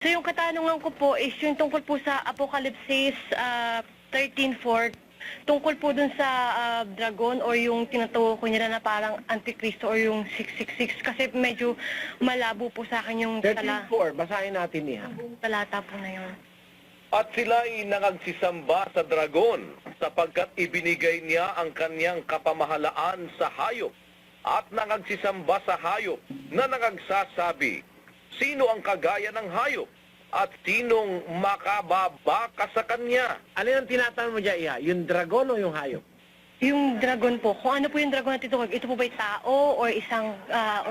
So yung katanungan ko po is yung tungkol po sa Apocalypse 13:4, tungkol po dun sa dragon or yung tinatawag ko nila na parang Antikristo or yung 666 kasi medyo malabo po sa akin yung 13:4, basahin natin niya. talata po na yun. At sila'y nangagsisamba sa dragon sapagkat ibinigay niya ang kanyang kapamahalaan sa hayop at nangagsisamba sa hayop na nangagsasabi, sino ang kagaya ng hayop at sinong makababaka sa kanya? Ano yung tinatanong mo dyan, Iha? Yung dragon o yung hayop? Yung dragon po, kung ano po yung dragon na tinutukoy, ito po ba'y tao or isang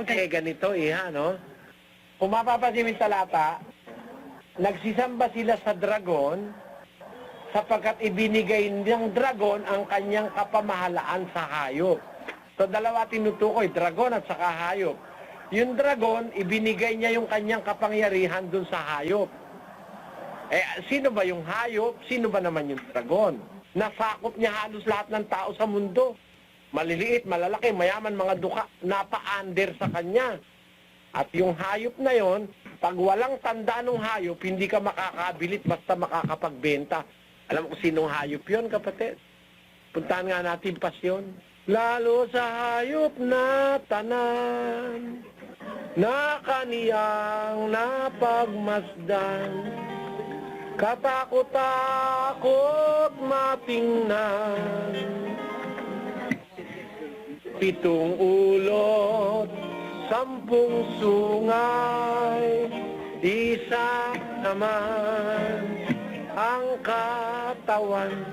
Ganito, Iha, no? Kung mapapansin mo yung talata, nagsisamba sila sa dragon sapagkat ibinigay ng dragon ang kanyang kapamahalaan sa hayop. So, dalawa tinutukoy, dragon at saka hayop. Yung dragon, ibinigay niya yung kanyang kapangyarihan dun sa hayop. Sino ba yung hayop? Sino ba naman yung dragon? Nasakop niya halos lahat ng tao sa mundo. Maliliit, malalaki, mayaman, mga duka, napa-under sa kanya. At yung hayop na yon, pag walang tanda ng hayop, hindi ka makakabilit basta makakapagbenta. Alam mo kung sinong hayop yon, kapatid? Puntahan nga natin pasyon. Lalo sa hayop na tanan, na kaniyang napagmasdan, katakot-takot matingnan, pitong ulot, 10 sungay, isa naman ang katawan.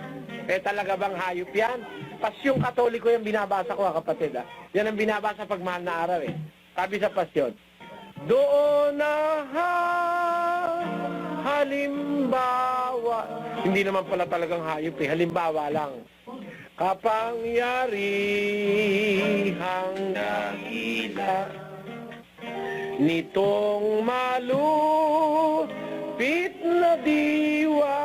Talaga bang hayop yan? Pasyong Katoliko yung binabasa ko, kapatid. Yan ang binabasa pag mahal na araw. Sabi sa pasyon, doon na halimbawa, hindi naman pala talagang hayop halimbawa lang. Kapangyarihang dakila nitong malupit na diwa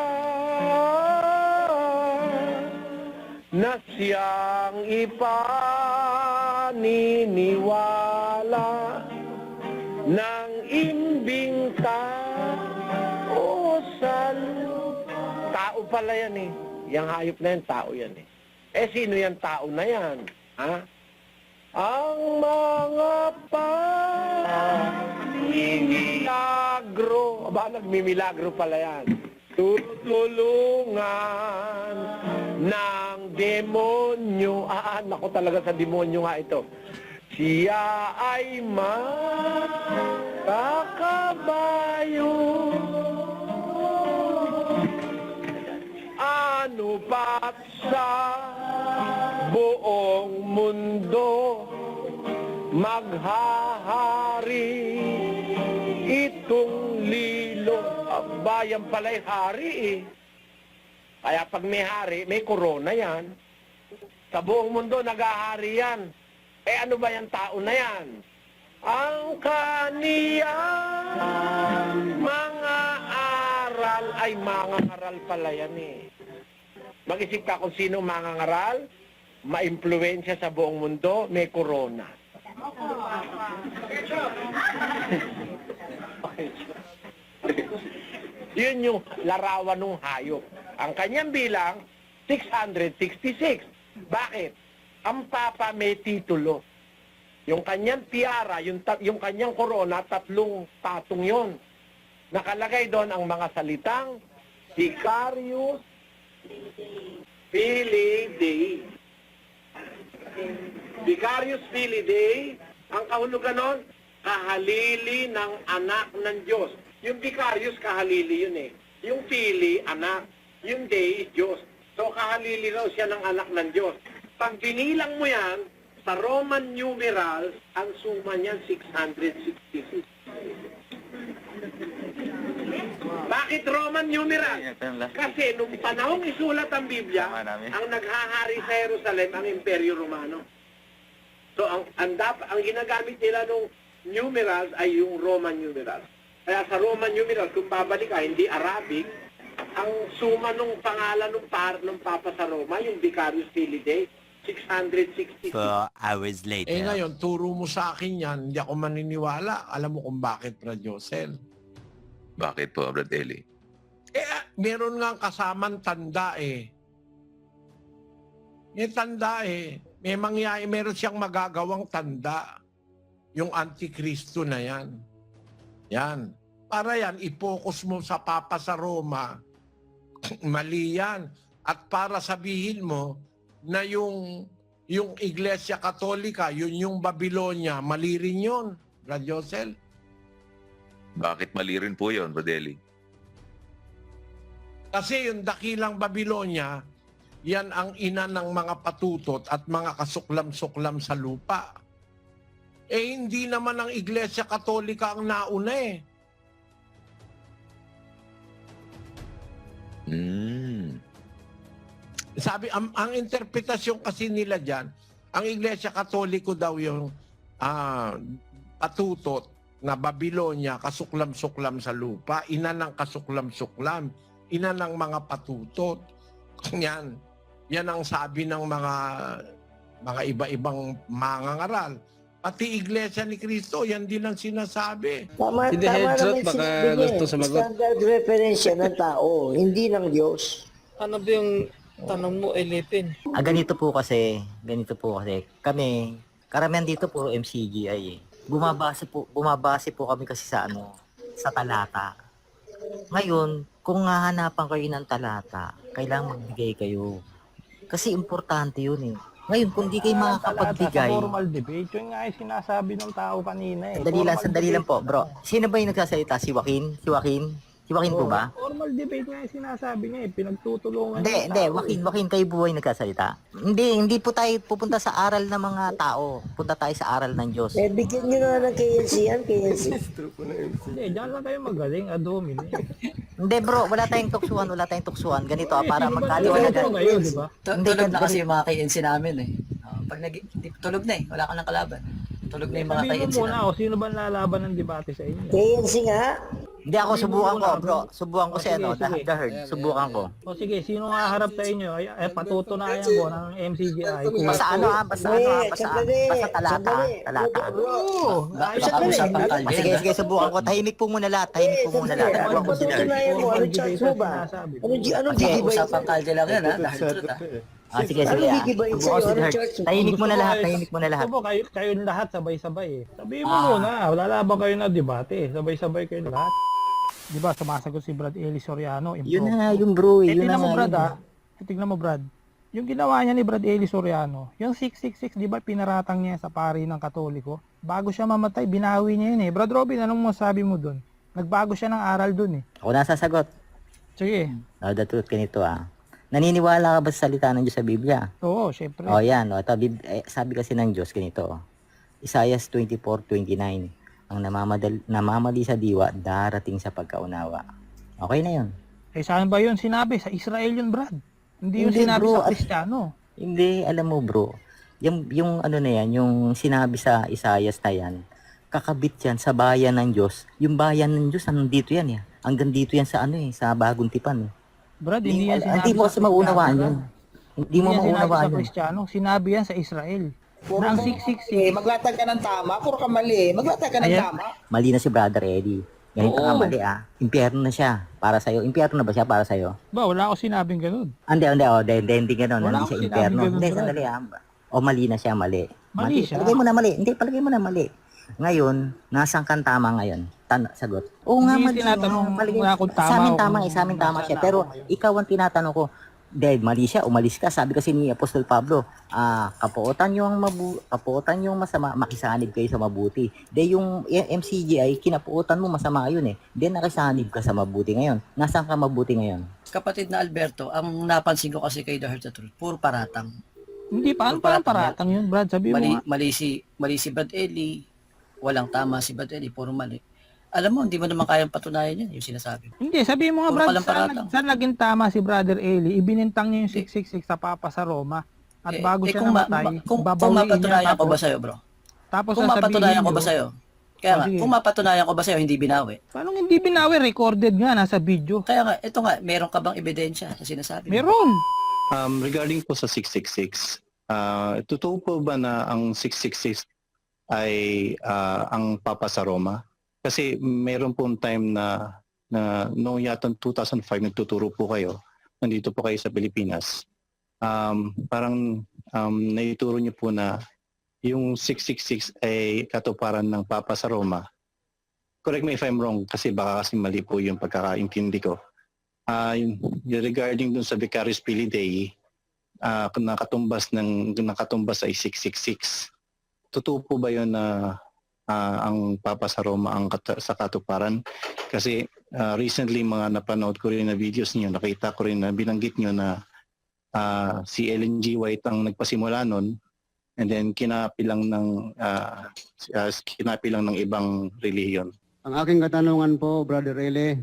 na siyang ipaniniwala ng imbingka o tao pala yan Yang hayop na yan, tao yan sino yan tao na yan? Ha? Ang mga milagro. Nagmimilagro pala yan. Tutulungan ng demonyo. Naku talaga sa demonyo nga ito. Siya ay makakabayo. Ano pat sa buong mundo maghahari itong lilo. Bayan pala'y hari Kaya pag may hari, may corona yan. Sa buong mundo naghahari yan. Ano ba yung tao na yan? Ang kaniyang mga aral ay mangangaral pala yan Mag-isip ka kung sino mangangaral, ma-impluensya sa buong mundo, may corona. Yun yung larawan ng hayop. Ang kanyang bilang, 666. Bakit? Ang papa may titulo. Yung kanyang tiara, yung kanyang korona, 3 patong yon. Nakalagay doon ang mga salitang Vicarius Filii Dei. Vicarius Filii Dei, ang kahulugan nun, kahalili ng anak ng Diyos. Yung Vicarius, kahalili yun Yung Filii, anak. Yung Dei, Diyos. So, kahalili raw siya ng anak ng Diyos. Pag binilang mo yan, sa Roman numerals, ang suma niyan 666. Bakit Roman numeral? Kasi nung panahong isulat ang Biblia, ang naghahari sa Jerusalem ang Imperyo Romano. So ang ginagamit nila nung numerals ay yung Roman numerals. Kaya sa Roman numerals, kung babalik ka, hindi Arabic, ang suma nung pangalan ng Papa sa Roma, yung Vicarius Filii Dei, 660. 4 hours later. Ngayon, turo mo sa akin yan, hindi ako maniniwala. Alam mo kung bakit, Brad Josel? Bakit po, Brad Eli? Meron nga kasamang tanda eh. May tanda eh. Meron siyang magagawang tanda. Yung Antikristo na yan. Yan. Para yan, i-focus mo sa Papa sa Roma. Mali yan. At para sabihin mo na yung Iglesia Katolika, yun yung Babylonia, mali rin yun, Brad Josel. Bakit mali rin po yun, Brad Eli? Kasi yung dakilang Babylonia, yan ang ina ng mga patutot at mga kasuklam-suklam sa lupa. Hindi naman ang Iglesia Katolika ang nauna eh. Sabi, ang interpretasyon kasi nila dyan, ang Iglesia Katoliko daw yung patutot na Babylonia, kasuklam-suklam sa lupa, ina ng kasuklam-suklam, ina ng mga patutot. Yan. Yan ang sabi ng mga iba-ibang mangangaral. Pati Iglesia ni Cristo, yan din ang sinasabi. Tama, Hindi, tama headshot, naman baka sinabi niya gusto eh. sumagot. Standard reference yan ng tao, hindi ng Diyos. Ano ba yung tanong mo, Elipin? Ganito po kasi, kami, karamihan dito puro MCGI eh. Bumabase po kami kasi sa sa talata. Ngayon, kung hahanapan kayo ng talata, kailangan magbigay kayo. Kasi importante yun eh. Ngayon, kung di kayo makakapagbigay... Sa formal debate, yun nga yung sinasabi ng tao kanina eh. Sandali lang po, bro. Sino ba yung nagsasalita? Si Joaquin? Si Joaquin po ba? Formal debate nga yung sinasabi niya eh. Pinagtutulungan Hindi, ng tao. Joaquin, kayo po ay nagsasalita. Hindi po tayo pupunta sa aral ng mga tao. Punta tayo sa aral ng Diyos. Bigyan nyo na ng KNC yan, KNC. Hindi, dyan lang kayo magaling, adomine. Hindi bro, wala tayong tuksuan. Ganito para magkaliwanagan. Ngayon, di ba? Tulog na kasi yung mga KNC namin eh. Pag tulog na eh, wala ka ng kalaban. Tulog na yung mga Sabihin KNC mo muna namin. ako, sino ba lalaban ng debate sa inyo? KNC nga. Hindi ako, subukan ko bro. Subukan ko si Sige, sige. The Herd. Subukan ko. O sige, sino nga harap sa inyo? Ay patutunayan ko ng MCGI. Basta basta talata. Oo, ayos Baka na usapang eh. kalye. Sige, subukan ko. Tahimik po muna lahat. Huwag ko sila. Patutunayan mo, anong chance mo ba? Anong Sige, gigibayin Usapang sa'yo? kalye lang yan ha, dahil truth ha. Sige. Anong gigibayin Subukan sa'yo? si The Anong Herd. chance mo? Tahimik muna lahat. Ito po, kayong lahat sabay-sabay eh. Sabihin mo muna, lalaban kayo na debate. Sabay-sabay kayo lahat. Di ba, sumasagot si Brad Eli Soriano. Yun na nga yung bro. Tingnan mo Brad ah. Tingnan mo Brad. Yung ginawa niya ni Brad Eli Soriano, yung 666, di ba pinaratang niya sa pari ng Katoliko? Bago siya mamatay, binawi niya yun eh. Brad Robin, anong masabi mo dun? Nagbago siya ng aral dun eh. Ako nasasagot. Sige. The truth ganito Naniniwala ka ba sa salita ng Diyos sa Biblia? Oo, syempre. Yan. Sabi kasi ng Diyos ganito. Isaiah 24:29. Ang namamali sa diwa, darating sa pagkaunawa. Okay na yun. Eh saan ba yun sinabi? Sa Israel yun, Brad. Hindi yun Hindi, sinabi bro. sa Kristiyano. Hindi, alam mo bro. Yung ano na yan, yung sinabi sa Isaiah na yan, kakabit yan sa bayan ng Diyos. Yung bayan ng Diyos, nandito yan eh. Hanggang dito yan sa sa Bagong Tipan. Brad, hindi yan sinabi Hindi mo sa kasi maunawaan Kristiyano, yun. Brad. Hindi mo yan sinabi maunawaan sa yun. Kristiyano. Sinabi yan sa Israel. Na ang 666, maglatag ka ng tama, puro ka mali. Maglatag ka ng Ayan. tama. Mali na si Brother Eddie. Ganito ka mali Impyerno na siya para sa'yo. Impyerno na ba siya para sa'yo? ba, wala ako sinabing ganun. Hindi gano'n. Wala Hindi siya akong impyerno. sinabing Hindi, ganun, sandali mali na siya, mali. Mali siya. Palagay mo na mali. Hindi, palagay mo na mali. Ngayon, nasaan kang tama ngayon? Sagot. Oo nga, Hindi mali. tinatanong Palagay- kung tama Sa amin o tama kung- sa amin tama siya. Pero ikaw ang tinatanong ko, dahil mali siya, umalis ka. Sabi kasi ni Apostol Pablo, kapuotan yung masama, makisanib kayo sa mabuti. Dahil yung MCGI, kinapuotan mo, masama yun eh. Then nakisanib ka sa mabuti ngayon. Nasaan ka mabuti ngayon? Kapatid na Alberto, ang napansin ko kasi kay The Heart of Truth, puro paratang. Hindi, paano paratang yun, Brad? Sabi mo nga. Mali si Brad Eli, walang tama si Brad Eli, puro mali. Alam mo, hindi mo naman kayang patunayan yan, yung sinasabi. Hindi, sabi mo nga, Puro Brad, palang paratang. saan naging tama si Brother Eli? Ibinintang niya yung 666 sa Papa sa Roma. At bago siya namatay, kung babawiin mapatunayan niya. ko ba sa'yo, bro? Tapos Kung mapatunayan ko ba sa'yo? Kaya nga, sige. kung mapatunayan ko ba sa'yo, hindi binawi. Paano hindi binawi? Recorded nga, nasa video. Kaya nga, ito nga, meron ka bang ebidensya sa sinasabi mo? Meron. Regarding po sa 666, totoo po ba na ang 666 ay ang Papa sa Roma? Kasi meron pong time na na noong yata 2005 nagtuturo po kayo, nandito po kayo sa Pilipinas. Parang naituro niyo po na yung 666 ay katuparan ng Papa sa Roma. Correct me if I'm wrong kasi baka kasi mali po yung pagkakaintindi ko. Regarding dun sa Vicarious Filii, nakatumbas ay 666. Totoo po ba yun na ang Papa sa Roma ang sa katuparan? Kasi recently mga napanood ko rin na videos niyo, nakita ko rin na binanggit niyo na si Ellen G. White ang nagpasimula nun and then kinapilang ng ibang relihiyon. Ang aking katanungan po, Brother Ele,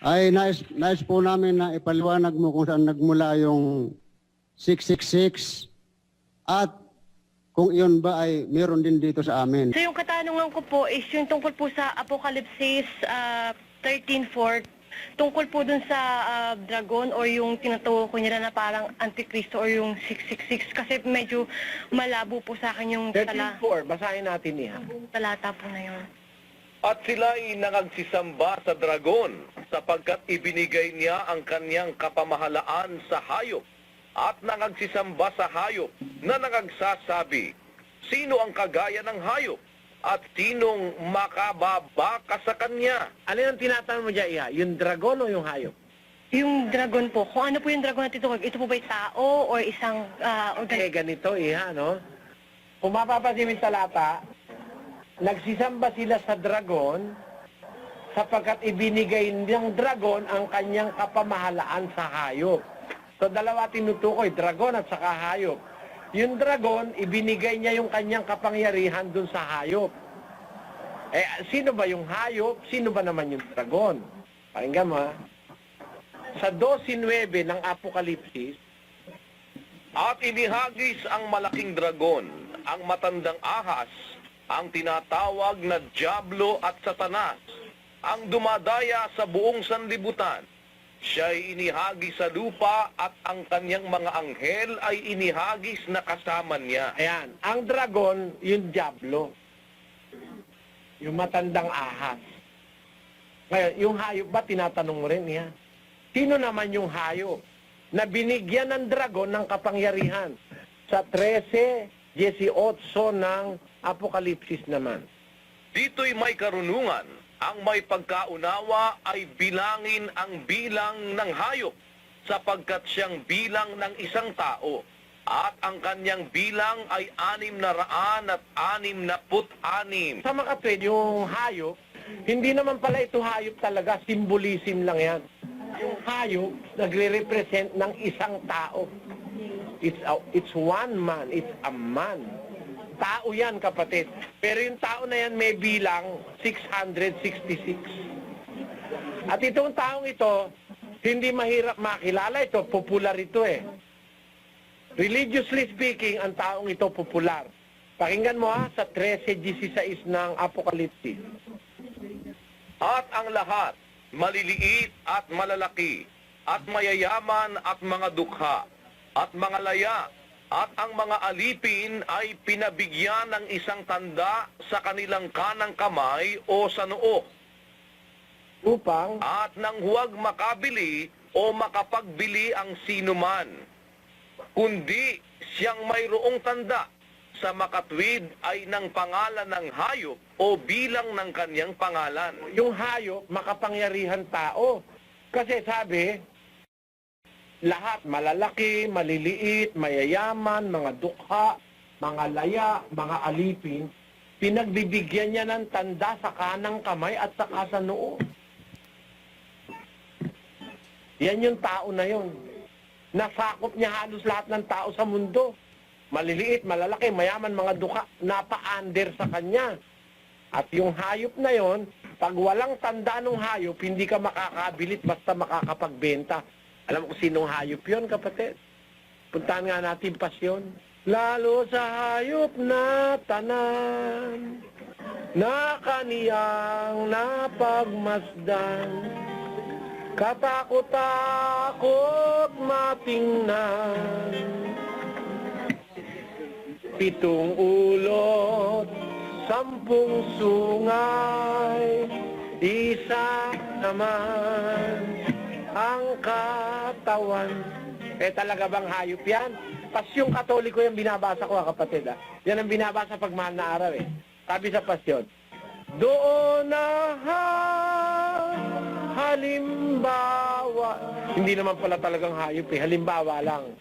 ay nais po namin na ipaliwanag mo kung saan nagmula yung 666 at kung iyon ba ay meron din dito sa amin. So yung katanungan ko po is yung tungkol po sa Apocalypse 13:4, tungkol po dun sa dragon or yung tinatawag ko nila na parang Antikristo or yung 666 kasi medyo malabo po sa akin yung 13:4, basahin natin niya. talata po na yun. At sila ay nangagsisamba sa dragon sapagkat ibinigay niya ang kanyang kapamahalaan sa hayop at nangagsisamba sa hayop na nangagsasabi, sino ang kagaya ng hayop at sinong makababaka sa kanya? Ano yung tinatanong mo dyan, Iha? Yung dragon o yung hayop? Yung dragon po, kung ano po yung dragon na tinutukoy, ito po ba'y tao or isang Ganito, Iha, no? Kung mapapansin mo yung talata, nagsisamba sila sa dragon sapagkat ibinigay ng dragon ang kanyang kapamahalaan sa hayop. So dalawa tinutukoy, dragon at saka hayop. Yung dragon, ibinigay niya yung kanyang kapangyarihan dun sa hayop. Sino ba yung hayop? Sino ba naman yung dragon? Pakinggan mo, ha? Sa 12:9 ng Apokalipsis, At inihagis ang malaking dragon, ang matandang ahas, ang tinatawag na Diablo at Satanas, ang dumadaya sa buong sanlibutan. Siya'y inihagis sa lupa at ang kanyang mga anghel ay inihagis na kasama niya. ayan, ang dragon, yung Diablo. Yung matandang ahas. Ngayon, yung hayop ba, tinatanong mo rin niya? Sino naman yung hayop na binigyan ng dragon ng kapangyarihan? Sa 13:18 ng Apokalipsis naman. Dito'y may karunungan. Ang may pagkaunawa ay bilangin ang bilang ng hayop sapagkat siyang bilang ng isang tao at ang kanyang bilang ay 666. Sa makatwid, yung hayop, hindi naman pala ito hayop talaga, symbolism lang yan. Yung hayop, nagre-represent ng isang tao. It's one man, it's a man. Tao yan, kapatid. Pero yung tao na yan may bilang 666. At itong taong ito, hindi mahirap makilala ito. Popular ito eh. Religiously speaking, ang taong ito popular. Pakinggan mo ha, sa 13:16 ng Apokalipsis. At ang lahat, maliliit at malalaki, at mayayaman at mga dukha, at mga laya, at ang mga alipin ay pinabigyan ng isang tanda sa kanilang kanang kamay o sa noo. At nang huwag makabili o makapagbili ang sinuman, kundi siyang mayroong tanda sa makatwid ay ng pangalan ng hayop o bilang ng kanyang pangalan. Yung hayop, makapangyarihan tao. Kasi sabi, lahat, malalaki, maliliit, mayayaman, mga dukha, mga laya, mga alipin, pinagbibigyan niya ng tanda sa kanang kamay at saka sa noo. Yan yung tao na yun. Nasakop niya halos lahat ng tao sa mundo. Maliliit, malalaki, mayaman, mga dukha, napa-under sa kanya. At yung hayop na yon, pag walang tanda ng hayop, hindi ka makakabilit basta makakapagbenta. Alam mo kung sinong hayop yun, kapatid? Puntahan nga natin pasyon. Lalo sa hayop na tanan, na kaniyang napagmasdan, katakot-takot matingnan. 7 ulot, 10 sungay, Isa naman ang katawan. Talaga bang hayop yan? Pasyong Katoliko yung binabasa ko, kapatid. Yan ang binabasa pag mahal na araw Sabi sa pasyon, doon na halimbawa. Hindi naman pala talagang hayop halimbawa lang.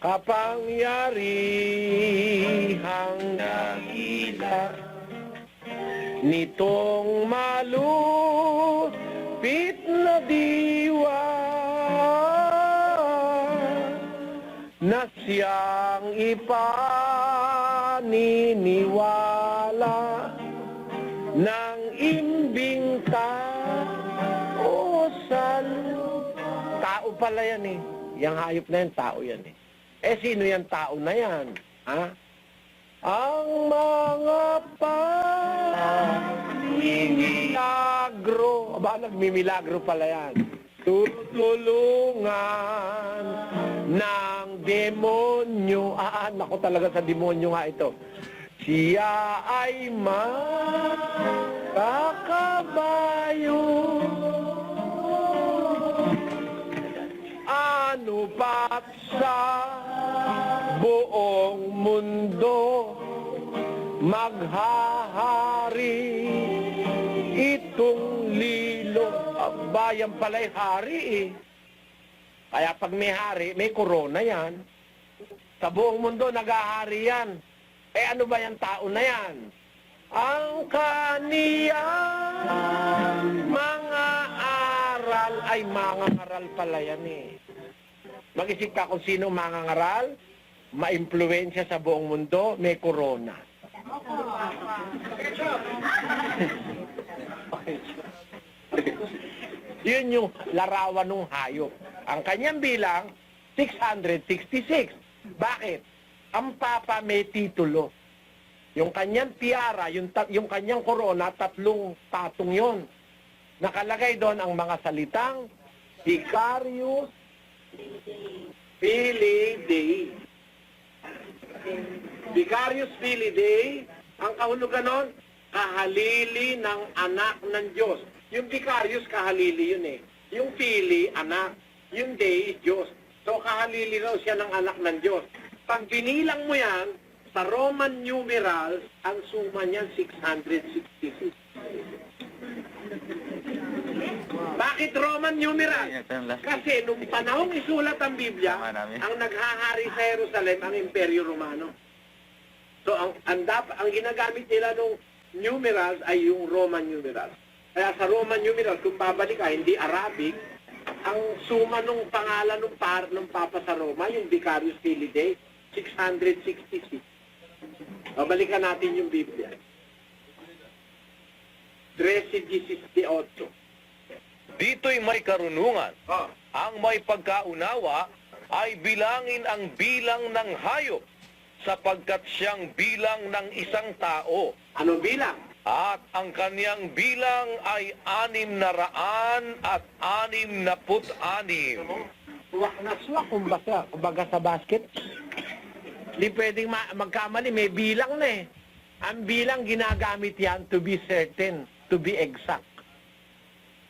Kapangyarihang dakila nitong malupit na diwa na siyang ipaniniwala ng imbingtausan. Tao pala yan Yang hayop na yan, tao yan sino yan tao na yan? Ha? Ang mga pamimilagro. Nagmimilagro pala yan. Tutulungan ng demonyo. Naku talaga sa demonyo nga ito. Siya ay makakabayo. Ano pat sa buong mundo maghahari itong lilo. Bayan pala'y hari Kaya pag may hari, may corona yan. Sa buong mundo naghahari yan. Ano ba yung tao na yan? Ang kaniyang mga aral ay mangangaral pala yan Mag-isip ka kung sino mangangaral, ma-impluwensya sa buong mundo, may corona. Yun yung larawan ng hayop. Ang kanyang bilang, 666. Bakit? Ang Papa may titulo. Yung kanyang tiara, yung kanyang korona, 3 patong yon. Nakalagay doon ang mga salitang Vicarius Filii Dei. Vicarius Filii Dei, ang kahulugan nun, kahalili ng anak ng Diyos. Yung Vicarius, kahalili yun Yung Filii, anak. Yung Dei, Diyos. So, kahalili raw siya ng anak ng Diyos. Pag binilang mo yan, sa Roman numerals, ang suma niyan 666. Bakit Roman numeral? Kasi nung panahong isulat ang Biblia, ang naghahari sa Jerusalem ang Imperyo Romano. So ang ginagamit nila nung numerals ay yung Roman numerals. Kaya sa Roman numerals, kung babalik ka, hindi Arabic, ang suma nung pangalan ng Papa sa Roma, yung Vicarius Filii Dei, 666. Babalikan natin yung Biblia. 13:18. Dito'y may karunungan. Ang may pagkaunawa ay bilangin ang bilang ng hayop sapagkat siyang bilang ng isang tao. Ano bilang? At ang kaniyang bilang ay 666. Swak na swak, kumbaga sa basket. Hindi pwedeng magkamali, may bilang na Ang bilang ginagamit yan to be certain, to be exact.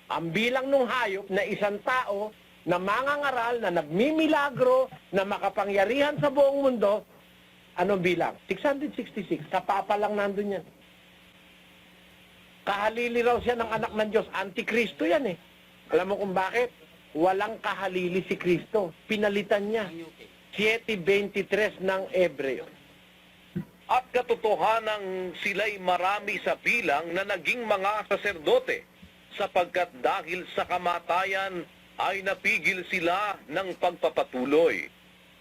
Ang bilang ng hayop na isang tao na mangangaral, na nagmimilagro, na makapangyarihan sa buong mundo, anong bilang? 666. Sa Papa lang nandun yan. Kahalili raw siya ng anak ng Diyos. Antikristo yan Alam mo kung bakit? Walang kahalili si Kristo. Pinalitan niya. 7:23 ng Hebreo. At katotohanang sila'y marami sa bilang na naging mga saserdote, sapagkat dahil sa kamatayan ay napigil sila ng pagpapatuloy.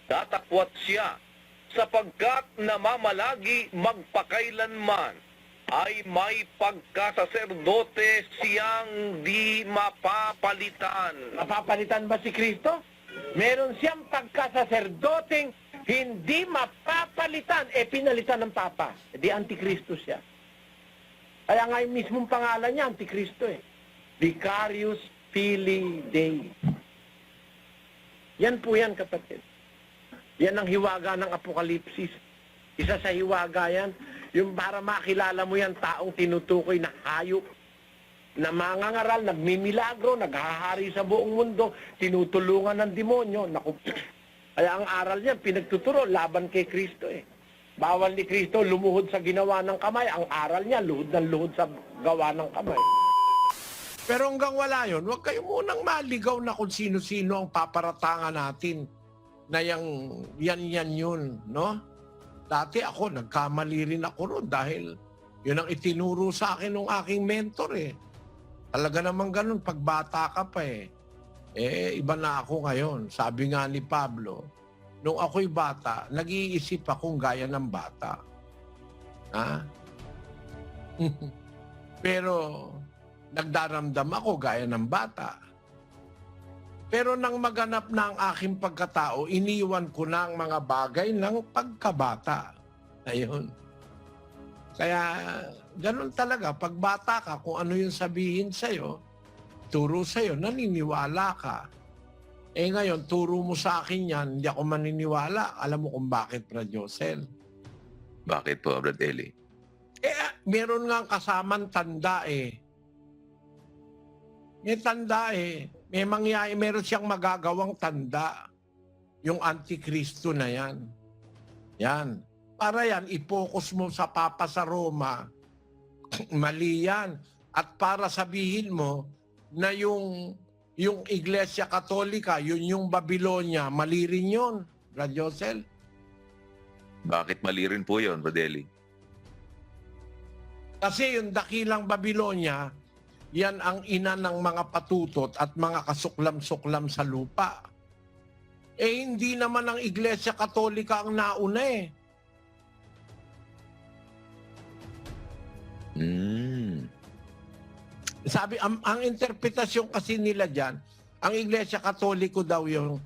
Tatakwat siya, sapagkat namamalagi magpakailanman ay may pagkasaserdote siyang di mapapalitan. Mapapalitan ba si Kristo? Meron siyang pagkasaserdoteng hindi mapapalitan. Pinalitan ng Papa. Di Antikristo siya. Kaya nga yung mismong pangalan niya, Antikristo Vicarius Filii Dei. Yan po yan, kapatid. Yan ang hiwaga ng Apokalipsis. Isa sa hiwaga yan, yung para makilala mo yan taong tinutukoy na hayop. na mangangaral, nagmimilagro, naghahari sa buong mundo, tinutulungan ng demonyo. Naku, kaya ang aral niya, pinagtuturo, laban kay Kristo eh. Bawal ni Kristo lumuhod sa ginawa ng kamay. Ang aral niya, luhod ng luhod sa gawa ng kamay. Pero hanggang wala yun, huwag kayo munang maligaw na kung sino-sino ang paparatangan natin na yan yun, no? Dati ako, nagkamali rin ako ron dahil yun ang itinuro sa akin ng aking mentor eh. Talaga naman ganun, pag bata ka pa eh. Iba na ako ngayon. Sabi nga ni Pablo, nung ako'y bata, nag-iisip akong gaya ng bata. Ha? Pero nagdaramdam ako gaya ng bata. Pero nang maganap na ang aking pagkatao, iniwan ko na ang mga bagay ng pagkabata. Ayun. Kaya ganun talaga, pag bata ka, kung ano yung sabihin sa'yo, turo sa'yo, naniniwala ka. Ngayon, turo mo sa akin yan, hindi ako maniniwala. Alam mo kung bakit, Brad Josel? Bakit po, Brad Eli? Meron nga kasamang tanda eh. May tanda eh. Meron siyang magagawang tanda. Yung Antikristo na yan. Yan. Para yan, i-focus mo sa Papa sa Roma. Mali yan. At para sabihin mo na yung Iglesia Katolika, yun yung Babylonia, mali rin yun, Brad Josel. Bakit mali rin po yun, Brad Eli? Kasi yung dakilang Babylonia, yan ang ina ng mga patutot at mga kasuklam-suklam sa lupa. Hindi naman ang Iglesia Katolika ang nauna eh. Sabi, ang interpretasyon kasi nila dyan, ang Iglesia Katoliko daw yung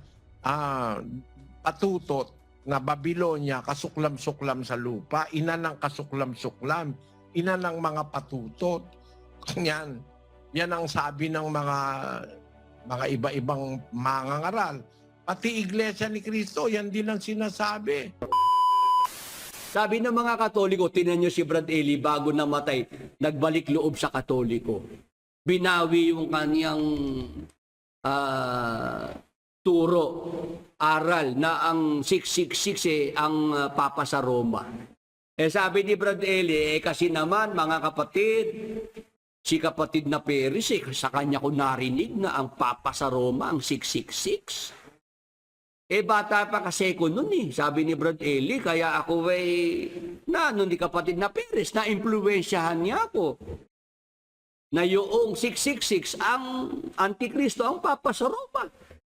patutot na Babylonia, kasuklam-suklam sa lupa, ina ng kasuklam-suklam, ina ng mga patutot. Yan. Yan ang sabi ng mga iba-ibang mangangaral. Pati Iglesia ni Cristo, yan din ang sinasabi. Sabi ng mga Katoliko, tinan nyo si Brad Eli bago namatay, nagbalik loob sa Katoliko. Binawi yung kaniyang turo, aral na ang 666 ang Papa sa Roma. Sabi ni Brad Eli, kasi naman mga kapatid, si kapatid na Peris, sa kanya ko narinig na ang Papa sa Roma ang 666. Bata pa kasi ko nun sabi ni Brad Eli, kaya ako ni kapatid na Peres, na-impluwensyahan niya ako. Na yung 666 ang Antikristo, ang Papa sa Roma.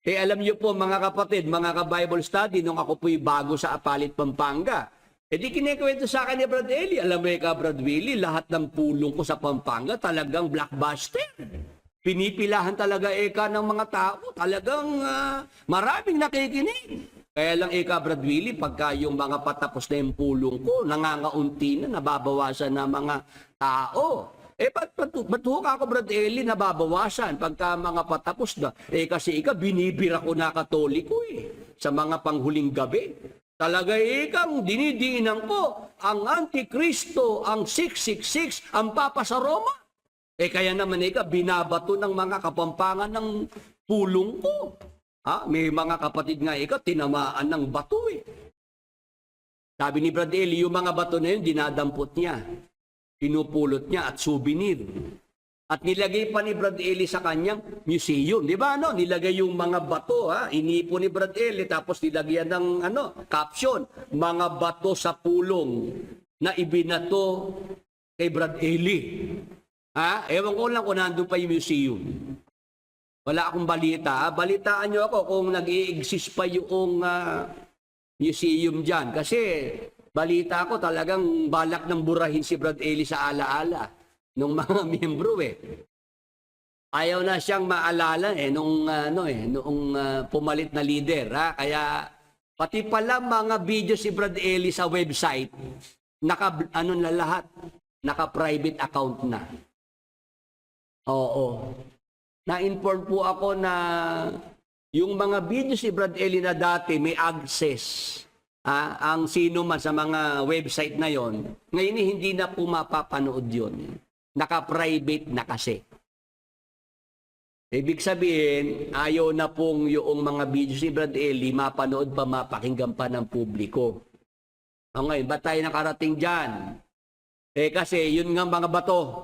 Alam niyo po mga kapatid, mga ka-Bible study, nung ako po'y bago sa Apalit, Pampanga, di kinikwento sa akin ni Brad Eli, alam mo ka Brad Willie, lahat ng pulong ko sa Pampanga talagang blockbuster. Pinipilahan talaga ng mga tao. Talagang maraming nakikinig. Kaya lang Brad Willie, pagka yung mga patapos na yung pulong ko, nangangaunti na, nababawasan na mga tao. Ba't ako Brad Eli, nababawasan pagka mga patapos na? Kasi binibira ko na Katoliko sa mga panghuling gabi. Talaga dinidiinan ko ang Antikristo, ang 666, ang Papa sa Roma. Kaya naman binabato ng mga kapampangan ng pulong ko. May mga kapatid nga tinamaan ng bato Sabi ni Brad Eli, yung mga bato na yun, dinadampot niya. Pinupulot niya at souvenir. At nilagay pa ni Brad Eli sa kanyang museum. Di ba nilagay yung mga bato, inipo ni Brad Eli, tapos nilagyan ng caption, mga bato sa pulong na ibinato kay Brad Eli. Ewan ko lang kung nandun pa yung museum. Wala akong balita. Balitaan nyo ako kung nag-i-exist pa yung museum dyan. Kasi balita ko talagang balak ng burahin si Brad Eli sa alaala ng mga miyembro Ayaw na siyang maalala noong pumalit na leader. Kaya pati pala mga video si Brad Eli sa website, na lahat, naka-private account na. Oo. Na-inform po ako na yung mga video si Brad Eli na dati may access. Ang sino man sa mga website na yon, ngayon hindi na po mapapanood yun. Naka-private na kasi. Ibig sabihin, ayaw na pong yung mga videos ni Brad Eli mapanood pa, mapakinggan pa ng publiko. O ngayon, ba't tayo nakarating dyan? Kasi yun nga mga bato.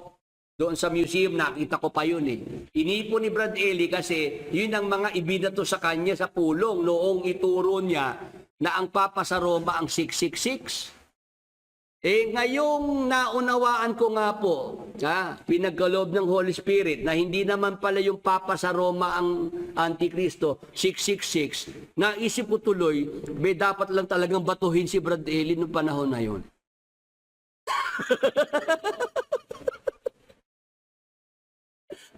Doon sa museum, nakita ko pa yun eh. Inipon ni Brad Eli kasi yun ang mga ibinato sa kanya sa pulong noong ituro niya na ang Papa sa Roma ang 666. Ngayong naunawaan ko nga po, pinagkaloob ng Holy Spirit na hindi naman pala yung Papa sa Roma ang Antikristo, 666, naisip ko tuloy, dapat lang talagang batuhin si Brad Eli noong panahon na yun.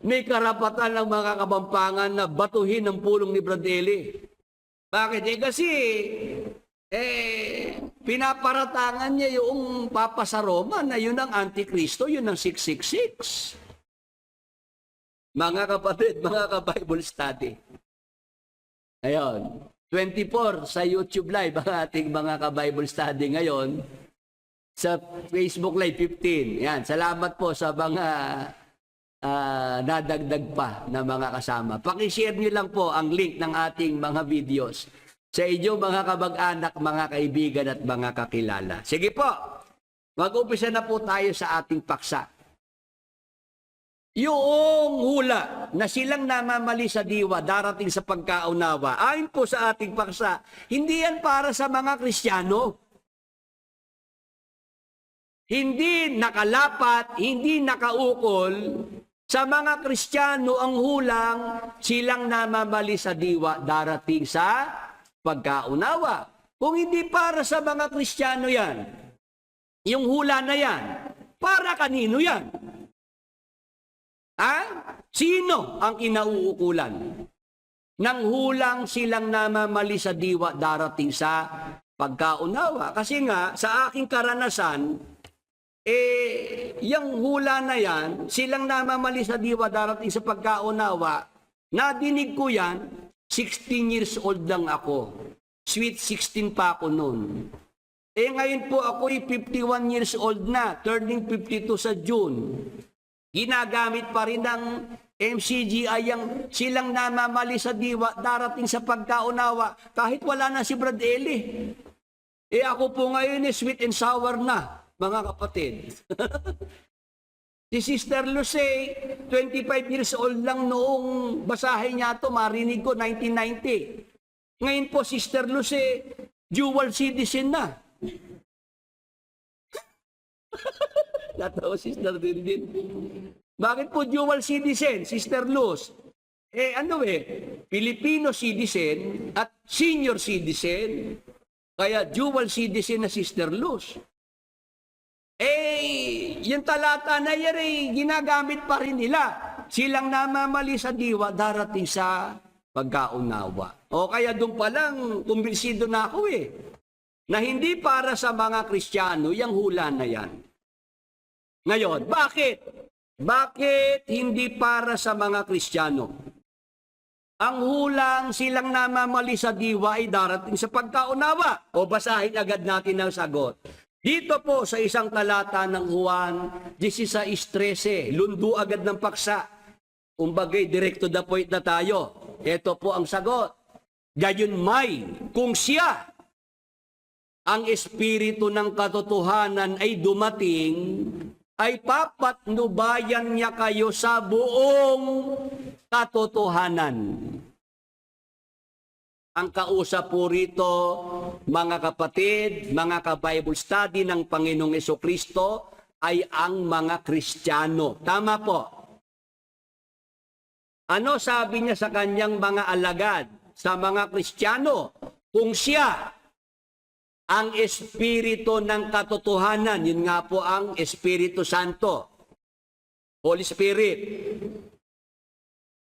May karapatan ng mga kabampangan na batuhin ang pulong ni Brad Eli. Bakit? Kasi pinaparatangan niya yung Papa sa Roma na yun ang Antikristo, yun ang 666. Mga kapatid, mga ka-Bible study. Ayun, 24 sa YouTube Live ang ating mga ka-Bible study ngayon. Sa Facebook Live, 15. Yan, salamat po sa mga nadagdag pa na mga kasama. Pakishare niyo lang po ang link ng ating mga videos sa inyong mga kabag-anak, mga kaibigan at mga kakilala. Sige po, mag-umpisa na po tayo sa ating paksa. Yung hula na silang namamali sa diwa darating sa pagkaunawa, ayon po sa ating paksa, hindi yan para sa mga Kristiyano. Hindi nakalapat, hindi nakaukol sa mga Kristiyano ang hulang silang namamali sa diwa darating sa pagkaunawa. Kung hindi para sa mga Kristiyano yan, yung hula na yan, para kanino yan? Sino ang kinauukulan? Nang hulang silang namamali sa diwa darating sa pagkaunawa. Kasi nga, sa aking karanasan, yung hula na yan, silang namamali sa diwa darating sa pagkaunawa, nadinig ko yan, 16 years old lang ako. Sweet 16 pa ako noon. Ngayon po ako 51 years old na, turning 52 sa June. Ginagamit pa rin ng MCGI yung silang namamali sa diwa darating sa pagkaunawa kahit wala na si Brad Eli. Ako po ngayon sweet and sour na, mga kapatid. Si Sister Luce, 25 years old lang noong basahin niya ito, marinig ko, 1990. Ngayon po, Sister Luce, dual citizen na. Natawa, Sister din. Bakit po dual citizen, Sister Luz? Filipino citizen at senior citizen. Kaya dual citizen na Sister Luz. Yung talata na yan ginagamit pa rin nila. Silang namamali sa diwa darating sa pagkaunawa. O kaya doon pa lang, kumbinsido na ako na hindi para sa mga Kristiyano yung hula na yan. Ngayon, bakit? Bakit hindi para sa mga Kristiyano? Ang hulang silang namamali sa diwa ay darating sa pagkaunawa. O basahin agad natin ang sagot. Dito po sa isang talata ng Juan 16:13, lundo agad ng paksa. Umbagay, direct to the point na tayo. Ito po ang sagot. Gayunmay, kung siya, ang espiritu ng katotohanan ay dumating, ay papatnubayan niya kayo sa buong katotohanan. Ang kausap po rito, mga kapatid, mga ka-Bible study ng Panginoong Jesucristo ay ang mga Kristiyano. Tama po. Ano sabi niya sa kanyang mga alagad, sa mga Kristiyano? Kung siya ang Espiritu ng katotohanan, yun nga po ang Espiritu Santo, Holy Spirit.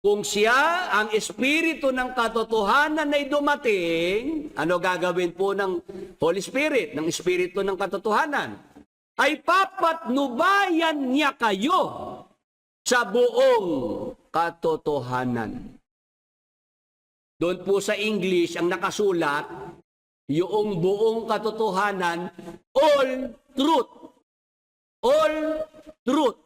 Kung siya, ang Espiritu ng katotohanan ay dumating, ano gagawin po ng Holy Spirit, ng Espiritu ng katotohanan? Ay papatnubayan niya kayo sa buong katotohanan. Doon po sa English, ang nakasulat, yung buong katotohanan, all truth. All truth.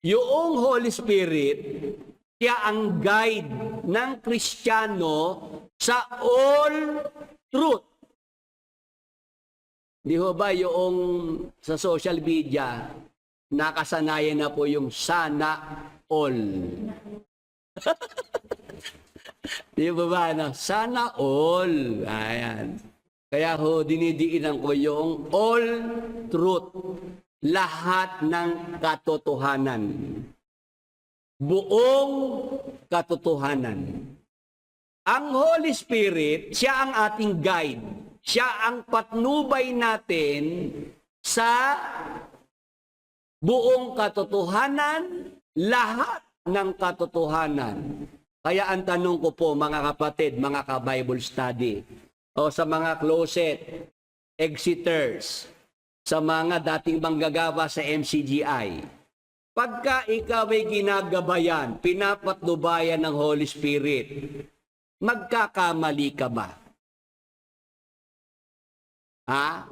yung Holy Spirit, siya ang guide ng Kristiyano sa all truth. Di ho ba yung sa social media, nakasanayan na po yung sana all. Di ba na? Sana all. Ayan. Kaya ho, dinidiinan ko yung all truth. Lahat ng katotohanan. Buong katotohanan. Ang Holy Spirit, siya ang ating guide. Siya ang patnubay natin sa buong katotohanan, lahat ng katotohanan. Kaya ang tanong ko po, mga kapatid, mga ka-Bible study, o sa mga closet exiters, sa mga dating manggagawa sa MCGI, pagka ikaw ay ginagabayan, pinapatnubayan ng Holy Spirit, magkakamali ka ba? Ha?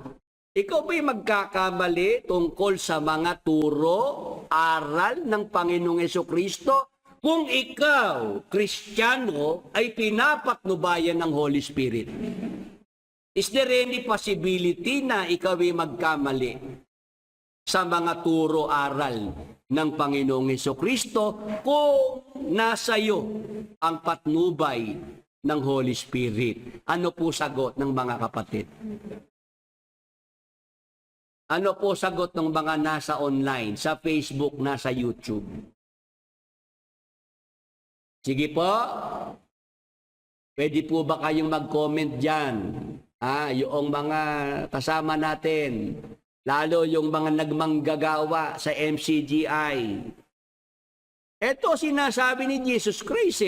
Ikaw ba'y magkakamali tungkol sa mga turo, aral ng Panginoong Hesukristo? Kung ikaw, Kristiyano, ay pinapatnubayan ng Holy Spirit. Is there any possibility na ikaw ay magkamali sa mga turo, aral ng Panginoong Hesukristo kung nasa iyo ang patnubay ng Holy Spirit? Ano po sagot ng mga kapatid? Ano po sagot ng mga nasa online, sa Facebook, nasa YouTube? Sige po. Pwede po ba kayong mag-comment dyan? Yung mga kasama natin, lalo yung mga nagmanggagawa sa MCGI. Ito sinasabi ni Jesus Christ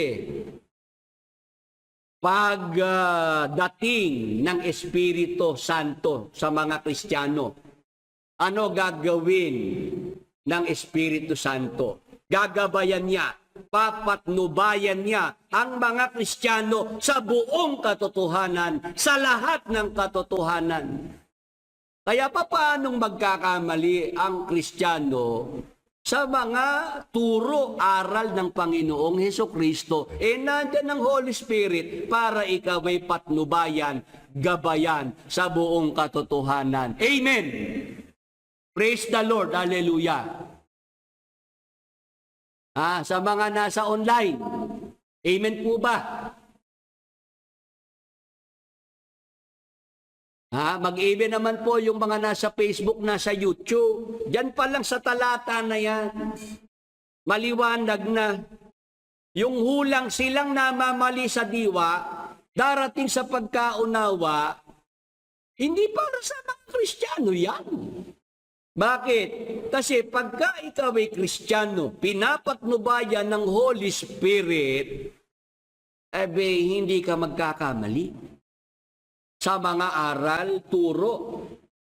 Pagdating ng Espiritu Santo sa mga Kristiyano, ano gagawin ng Espiritu Santo? Gagabayan niya, papatnubayan niya ang mga Kristiyano sa buong katotohanan, sa lahat ng katotohanan. Kaya paanong magkakamali ang Kristiyano sa mga turo, aral ng Panginoong Hesukristo? Nandiyan ang Holy Spirit para ikaw ay patnubayan, gabayan sa buong katotohanan. Amen! Praise the Lord! Hallelujah! Sa mga nasa online, amen po ba? Mag-amen naman po yung mga nasa Facebook, nasa YouTube. Diyan pa lang sa talata na yan, maliwanag na yung hulang silang namamali sa diwa, darating sa pagkaunawa, hindi para sa mga Kristiyano yan. Bakit? Kasi pagka ikaw ay Kristiyano, pinapatnubayan ng Holy Spirit, hindi ka magkakamali sa mga aral, turo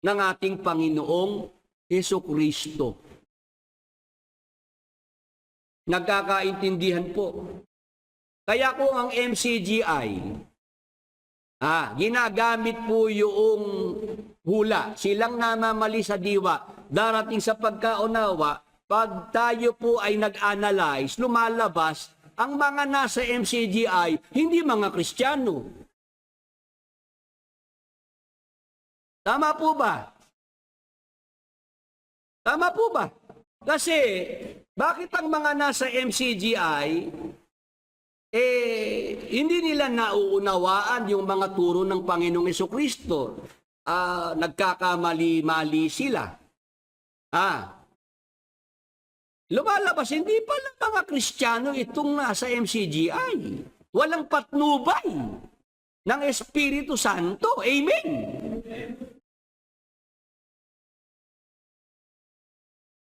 ng ating Panginoong Hesukristo. Nagkakaintindihan po. Kaya kung ang MCGI, ginagamit po yung hula, silang namamali sa diwa, darating sa pagkaunawa, pag tayo po ay nag-analyze, lumalabas, ang mga nasa MCGI, hindi mga Kristiyano. Tama po ba? Tama po ba? Kasi, bakit ang mga nasa MCGI, hindi nila nauunawaan yung mga turo ng Panginoong Hesukristo? Nagkakamali-mali sila. Lumalabas, hindi pala mga Kristiyano itong nasa MCGI. Walang patnubay ng Espiritu Santo. Amen!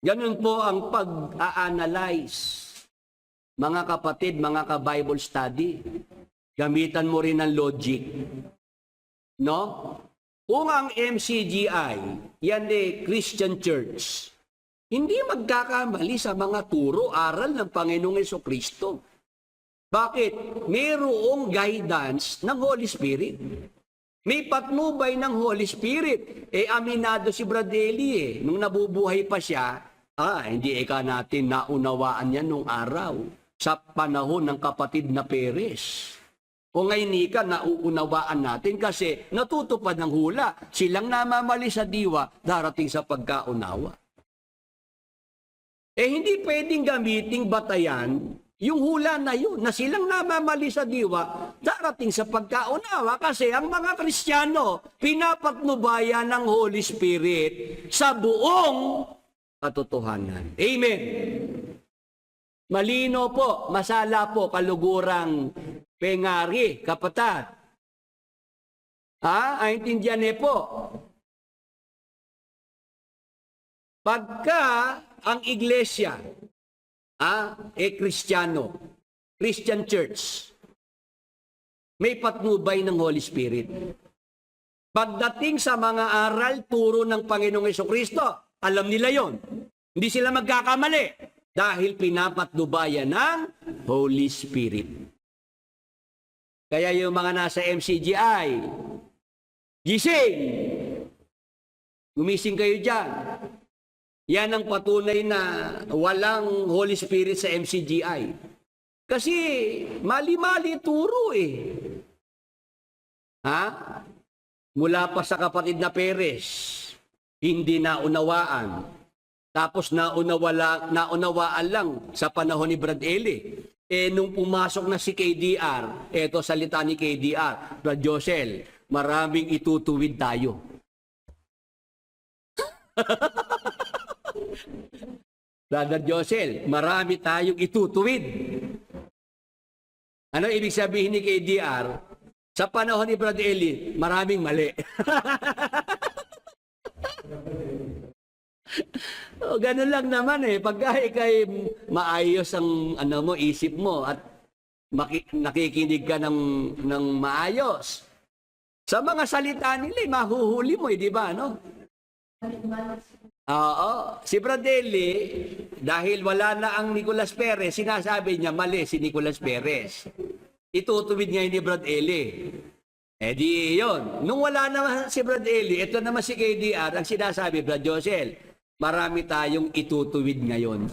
Ganun po ang pag-a-analyze. Mga kapatid, mga ka-Bible study, gamitan mo rin ng logic. No? Kung ang MCGI, yan Christian Church, hindi magkakamali sa mga turo, aral ng Panginoong Hesukristo. Bakit? Mayroong guidance ng Holy Spirit. May patnubay ng Holy Spirit. Aminado si Brad Eli nung nabubuhay pa siya, Hindi natin naunawaan yan nung araw sa panahon ng kapatid na Perez. O ngayon ika, nauunawaan natin kasi natutupad ng hula. Silang namamali sa diwa, darating sa pagkaunawa. Hindi pwedeng gamiting batayan yung hula na yun, na silang namamali sa diwa, darating sa pagkaunawa kasi ang mga Kristiyano, pinapatnubayan ng Holy Spirit sa buong katotohanan. Amen. Malino po, masala po, kalugurang pengari, kapatid. Aintindihan niyo po. Pagka ang iglesia, Kristiyano, Christian Church, may patnubay ng Holy Spirit. Pagdating sa mga aral, turo ng Panginoong Jesucristo, alam nila yon. Hindi sila magkakamali dahil pinapatnubayan ng Holy Spirit. Kaya yung mga nasa MCGI, gising! Gumising kayo dyan. Yan ang patunay na walang Holy Spirit sa MCGI. Kasi mali-mali turo Mula pa sa kapatid na Perez, hindi naunawaan. Tapos naunawaan lang sa panahon ni Brad Eli. Nung pumasok na si KDR, eto salita ni KDR, Brad Josel, maraming itutuwid tayo. Brother Josel, marami tayong itutuwid. Ano ibig sabihin ni KDR? Sa panahon ni Brad Eli, maraming mali. Ganun lang naman Pagka ikay maayos ang isip mo at nakikinig ka ng maayos. Sa mga salita nila, mahuhuli mo di ba, no? Oo. Si Brad Eli, dahil wala na ang Nicolas Perez, sinasabi niya mali si Nicolas Perez. Itutuwid niya ni Brad Eli. Di yun. Nung wala na si Brad Eli, ito naman si KDR, ang sinasabi, Brad Josel, marami tayong itutuwid ngayon.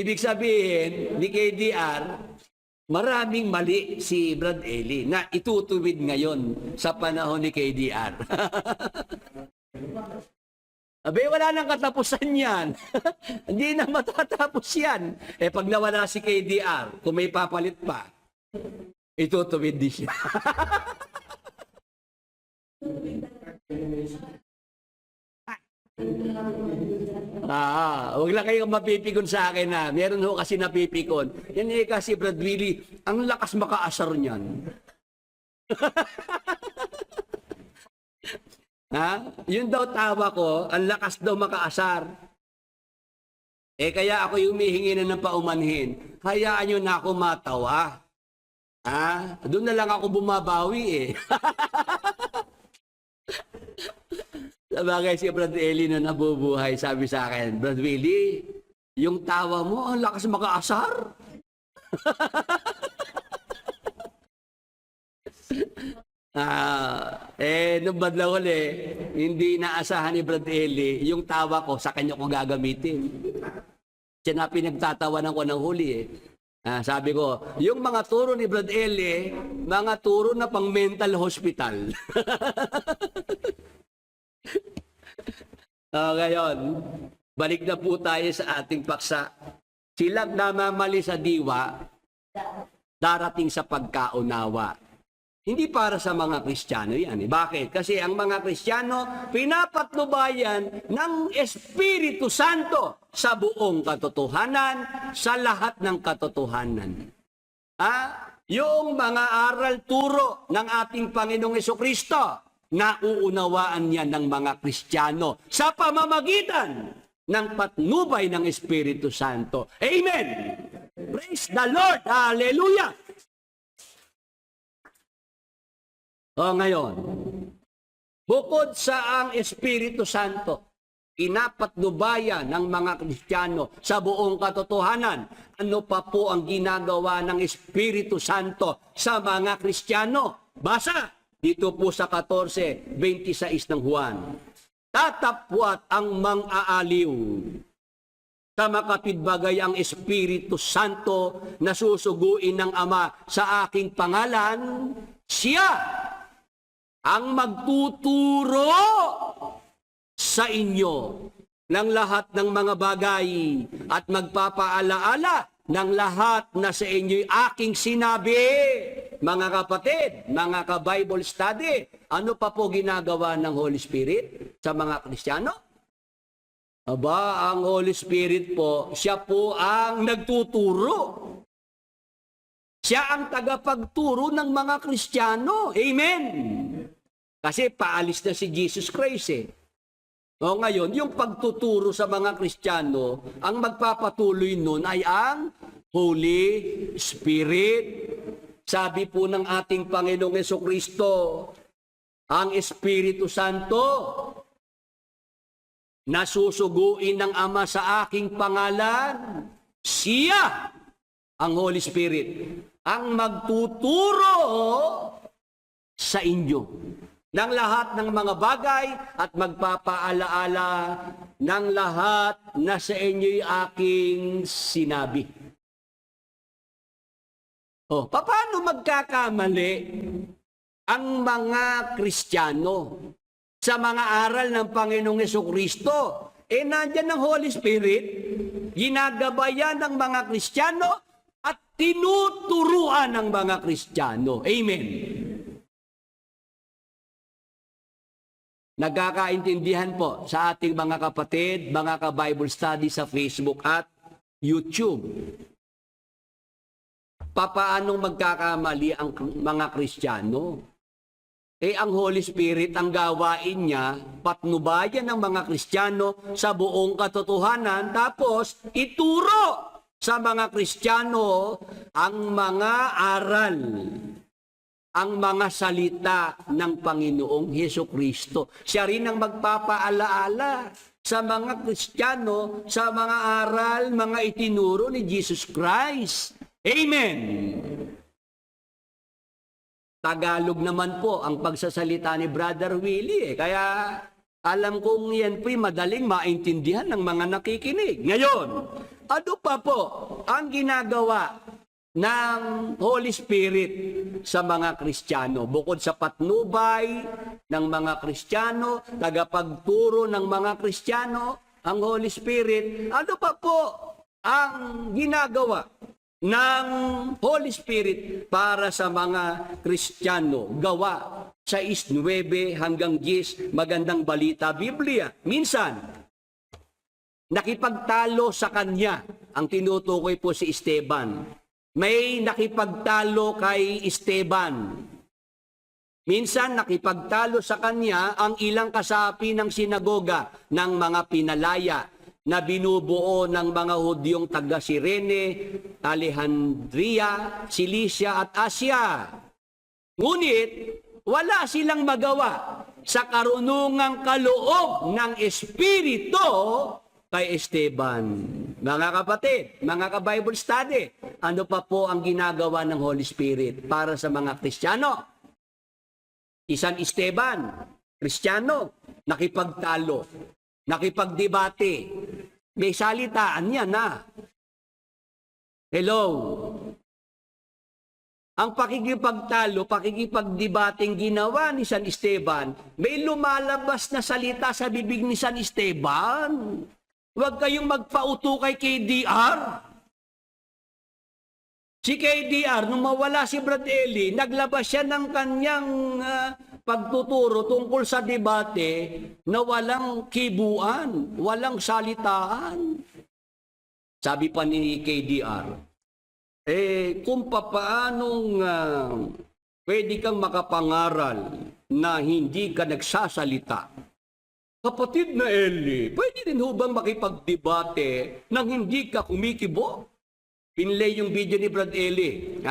Ibig sabihin, ni KDR, maraming mali si Brad Eli na itutuwid ngayon sa panahon ni KDR. Wala nang katapusan yan. Hindi na matatapos yan. Pag nawala si KDR, kung may papalit pa, itutuwid din siya. Huwag lang kayong mapipikon sa akin na. Meron ho kasi napipikon. Yan kasi Brad Willie, ang lakas makaasar niyan. Yun daw tawa ko, ang lakas daw makaasar. Kaya ako yung humihingi na ng paumanhin. Hayaan nyo na ako matawa. Doon na lang ako bumabawi Sabagay si Brad Eli na nabubuhay, sabi sa akin, Brad Willie, yung tawa mo, ang lakas makaasar. Nung badlaw hindi naasahan ni Brad Eli, yung tawa ko, sa kanya ko gagamitin. Siya na pinagtatawanan ko ng huli sabi ko, yung mga turo ni Brad Eli, mga turo na pang mental hospital. Ngayon, balik na po tayo sa ating paksa. Silang namamali sa diwa, darating sa pagkaunawa. Hindi para sa mga Kristiyano yan. Bakit? Kasi ang mga Kristiyano, pinapatnubayan ng Espiritu Santo sa buong katotohanan, sa lahat ng katotohanan. Yung mga aral turo ng ating Panginoong Jesucristo, nauunawaan niya ng mga Kristiyano sa pamamagitan ng patnubay ng Espiritu Santo. Amen! Praise the Lord! Hallelujah! Ngayon, bukod sa ang Espiritu Santo, pinapatnubayan ng mga Kristiyano sa buong katotohanan, ano pa po ang ginagawa ng Espiritu Santo sa mga Kristiyano? Basa! Dito po sa 14:26 ng Juan. tatapwat ang mang-aaliw. Sa makatwidbagay ang Espiritu Santo na susuguin ng Ama sa aking pangalan, siya ang magtuturo sa inyo ng lahat ng mga bagay at magpapaalaala ng lahat na sa inyo'y aking sinabi. Mga kapatid, mga ka-Bible study, ano pa po ginagawa ng Holy Spirit sa mga Kristiyano? Aba, ang Holy Spirit po, siya po ang nagtuturo. Siya ang tagapagturo ng mga Kristiyano. Amen! Kasi paalis na si Jesus Christ eh. O ngayon, yung pagtuturo sa mga Kristiyano, ang magpapatuloy nun ay ang Holy Spirit. Sabi po ng ating Panginoong Jesucristo, ang Espiritu Santo na susuguin ng Ama sa aking pangalan, siya, ang Holy Spirit, ang magtuturo sa inyo ng lahat ng mga bagay at magpapaalaala ng lahat na sa inyo'y aking sinabi. O, paano magkakamali ang mga Kristiyano sa mga aral ng Panginoong Jesucristo? Nandyan ang Holy Spirit, ginagabayan ng mga Kristiyano at tinuturuan ng mga Kristiyano. Amen. Nagkakaintindihan po sa ating mga kapatid, mga ka-Bible study sa Facebook at YouTube. Papaanong magkakamali ang mga Kristiyano? Ang Holy Spirit, ang gawain niya, patnubayan ng mga Kristiyano sa buong katotohanan, tapos ituro sa mga Kristiyano ang mga aral, ang mga salita ng Panginoong Hesukristo. Siya rin ang magpapaalaala sa mga Kristiyano sa mga aral, mga itinuro ni Jesus Christ. Amen! Tagalog naman po ang pagsasalita ni Brother Willie. Kaya alam kong yan po'y madaling maintindihan ng mga nakikinig. Ngayon, ano pa po ang ginagawa ng Holy Spirit sa mga Kristiyano? Bukod sa patnubay ng mga Kristiyano, tagapagturo ng mga Kristiyano, ang Holy Spirit, ano pa po ang ginagawa ng Holy Spirit para sa mga Kristiyano? Gawa 6:9 hanggang 10, magandang balita Biblia. Minsan, nakipagtalo sa kanya, ang tinutukoy po si Esteban. May nakipagtalo kay Esteban. Minsan nakipagtalo sa kanya ang ilang kasapi ng sinagoga ng mga pinalaya na binubuo ng mga Hudyong taga Cirene, Alejandria, Cilicia at Asia. Ngunit wala silang magawa sa karunungang kaloob ng Espiritu kay Esteban. Mga kapatid, mga ka-Bible study, ano pa po ang ginagawa ng Holy Spirit para sa mga Kristiyano? Isang Esteban, Kristiyano, nakipagtalo, nakipagdebate. May salitaan niya na. Hello. Ang pakikipagtalo, pakikipagdebating ginawa ni San Esteban, may lumalabas na salita sa bibig ni San Esteban. Huwag kayong magpauto kay KDR. Si KDR, nung mawala si Brad Eli, naglabas siya ng kanyang pagtuturo tungkol sa debate na walang kibuan, walang salitaan. Sabi pa ni KDR, kung papaanong pwede kang makapangaral na hindi ka nagsasalita, kapatid na Eli, pwede din hubang makipagdebate nang hindi ka kumikibo? Pinlay yung video ni Brad Eli.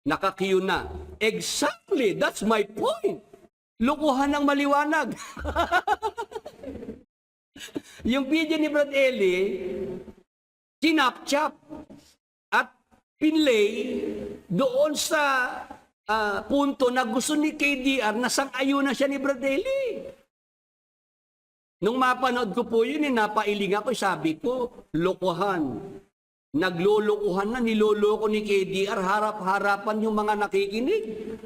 Naka-cue na. Exactly, that's my point. Lukuhan ng maliwanag. Yung video ni Brad Eli, sinapchap at pinlay doon sa punto na gusto ni KDR na sang-ayunan siya ni Brad Eli. Nung mapanood ko po yun, napailing ako, sabi ko, lokohan. Naglulukuhan na, niloloko ni KDR, harap-harapan yung mga nakikinig.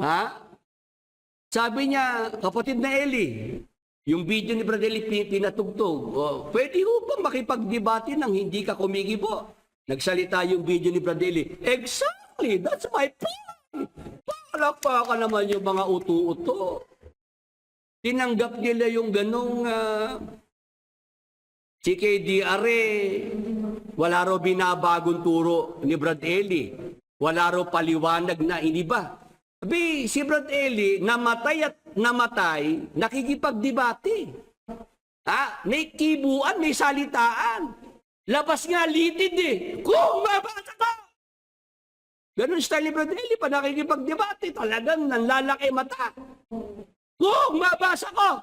Ha? Sabi niya, kapatid na Eli, yung video ni Brother Eli pinatugtog, pwede ho ba makipagdebate nang hindi ka kumikibo? Nagsalita yung video ni Brother Eli, exactly, that's my point. Palakpakan naman yung mga utu-uto. Tinanggap nila yung ganong si KDR wala raw binabagong turo ni Brad Eli. Wala raw paliwanag na iniba. Sabi, si Brad Eli, namatay at namatay, nakikipagdebate. May kibuan, may salitaan. Labas nga, litid eh. Kung mabasa ka! Ganun style ni Brad Eli, pa nakikipagdebate, talagang nanlalaki mata. Kung mabasa ko,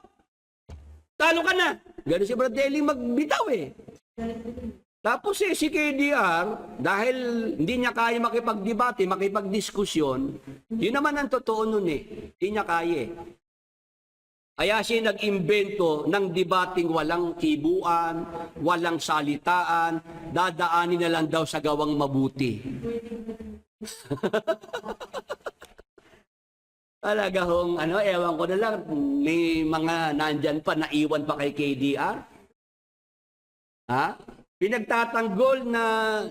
talo ka na. Ganun si Brad Eli magbitaw eh. Tapos si KDR, dahil hindi niya kaya makipagdebate, makipagdiskusyon, yun naman ang totoo nun eh. Hindi niya kaya. Kaya siya nag-imbento ng debating walang kibuan, walang salitaan, dadaanin na lang daw sa gawang mabuti. Talaga hong, ewan ko na lang, may mga nandyan pa, naiwan pa kay KDR. Pinagtatanggol na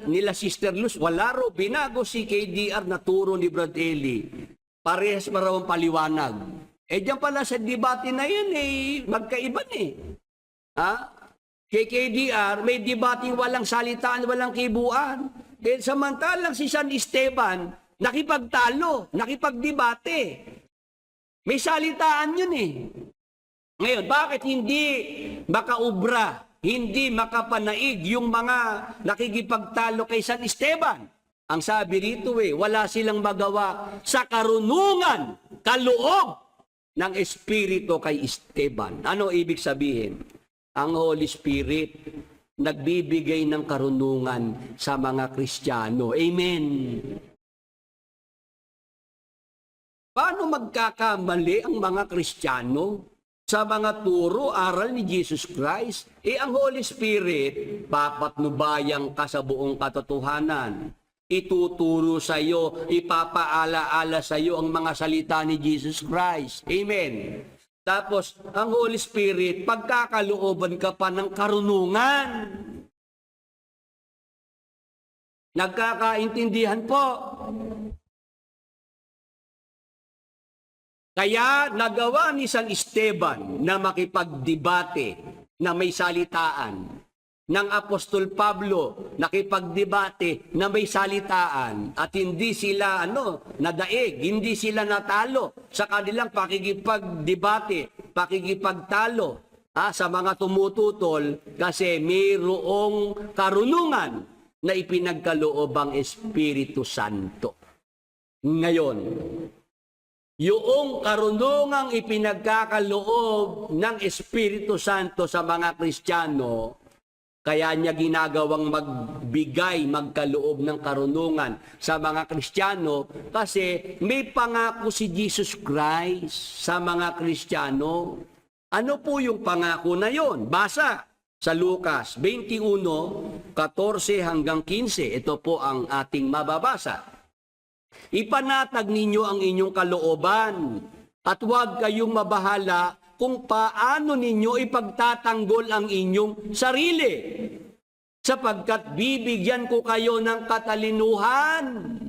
nila Sister Luz, wala raw binago si KDR na turo ni Brad Eli. Parehas pa raw ang paliwanag. Diyan pala sa debate na yan, magkaiban eh. Kay KDR, may debating walang salitaan, walang kibuan. Samantalang si San Esteban, nakipagtalo, nakipagdebate. May salitaan yun eh. Ngayon, bakit hindi makaubra, hindi makapanaig yung mga nakikipagtalo kay San Esteban? Ang sabi rito wala silang magawa sa karunungan, kaloob ng Espiritu kay Esteban. Ano ibig sabihin? Ang Holy Spirit nagbibigay ng karunungan sa mga Kristiyano. Amen. Paano magkakamali ang mga Kristiyano sa mga turo, aral ni Jesus Christ? Ang Holy Spirit, papatnubayang ka sa buong katotohanan. Ituturo sa iyo, ipapaala-ala sa iyo ang mga salita ni Jesus Christ. Amen. Tapos, ang Holy Spirit, pagkakalooban ka pa ng karunungan. Nagkakaintindihan po. Kaya nagawa ni San Esteban na makipagdebate na may salitaan. Ng Apostol Pablo nakipagdebate na may salitaan at hindi sila nadaig, hindi sila natalo sa kanilang pakikipagdebate, pakikipagtalo sa mga tumututol kasi mayroong karunungan na ipinagkaloob ang Espiritu Santo. Ngayon, yung karunungang ipinagkakaloob ng Espiritu Santo sa mga Kristiyano, kaya niya ginagawang magbigay, magkaloob ng karunungan sa mga Kristiyano kasi may pangako si Jesus Christ sa mga Kristiyano. Ano po yung pangako na yon? Basa sa Lucas 21:14 hanggang 15. Ito po ang ating mababasa. Ipanatag ninyo ang inyong kalooban at huwag kayong mabahala kung paano ninyo ipagtatanggol ang inyong sarili. Sapagkat bibigyan ko kayo ng katalinuhan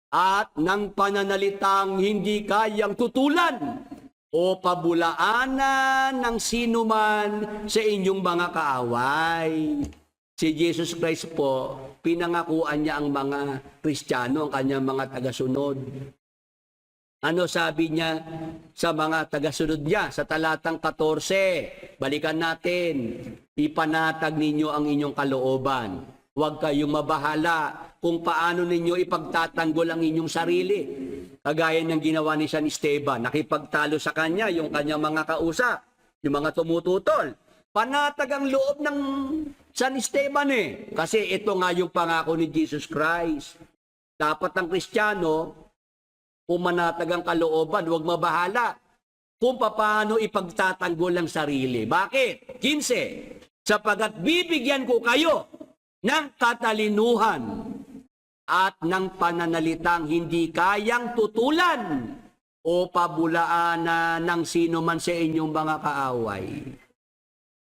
at ng pananalitang hindi kayang tutulan o pabulaanan ng sinuman sa inyong mga kaaway. Si Jesus Christ po, pinangakuan niya ang mga Kristiyano, ang kanyang mga tagasunod. Ano sabi niya sa mga tagasunod niya sa talatang 14? Balikan natin. Ipanatag ninyo ang inyong kalooban. Huwag kayong mabahala kung paano ninyo ipagtatanggol ang inyong sarili. Kagaya ng ginawa ni San Esteban. Nakipagtalo sa kanya yung kanyang mga kausap, yung mga tumututol. Panatag ang loob ng San Esteban Kasi ito nga yung pangako ni Jesus Christ. Dapat ang Kristiyano, pumanatag ang kalooban, huwag mabahala kung paano ipagtatanggol ang sarili. Bakit? 15. Sapagat bibigyan ko kayo ng katalinuhan at ng pananalitang hindi kayang tutulan o pabulaanan ng sino man sa inyong mga kaaway.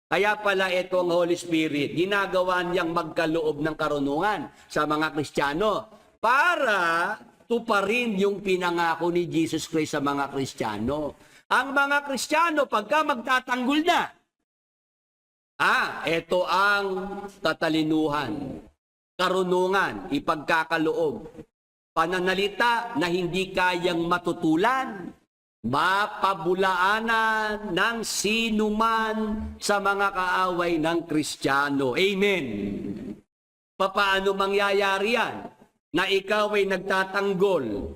Kaya pala itong Holy Spirit, ginagawa niyang magkaloob ng karunungan sa mga Kristiyano para tuparin yung pinangako ni Jesus Christ sa mga Kristiyano. Ang mga Kristiyano, pagka magtatanggol na, ito ang katalinuhan, karunungan, ipagkakaloob, pananalita na hindi kayang matutulan, mapabulaanan ng sinuman sa mga kaaway ng Kristiyano. Amen. Paano mangyayari yan? Na ikaw ay nagtatanggol,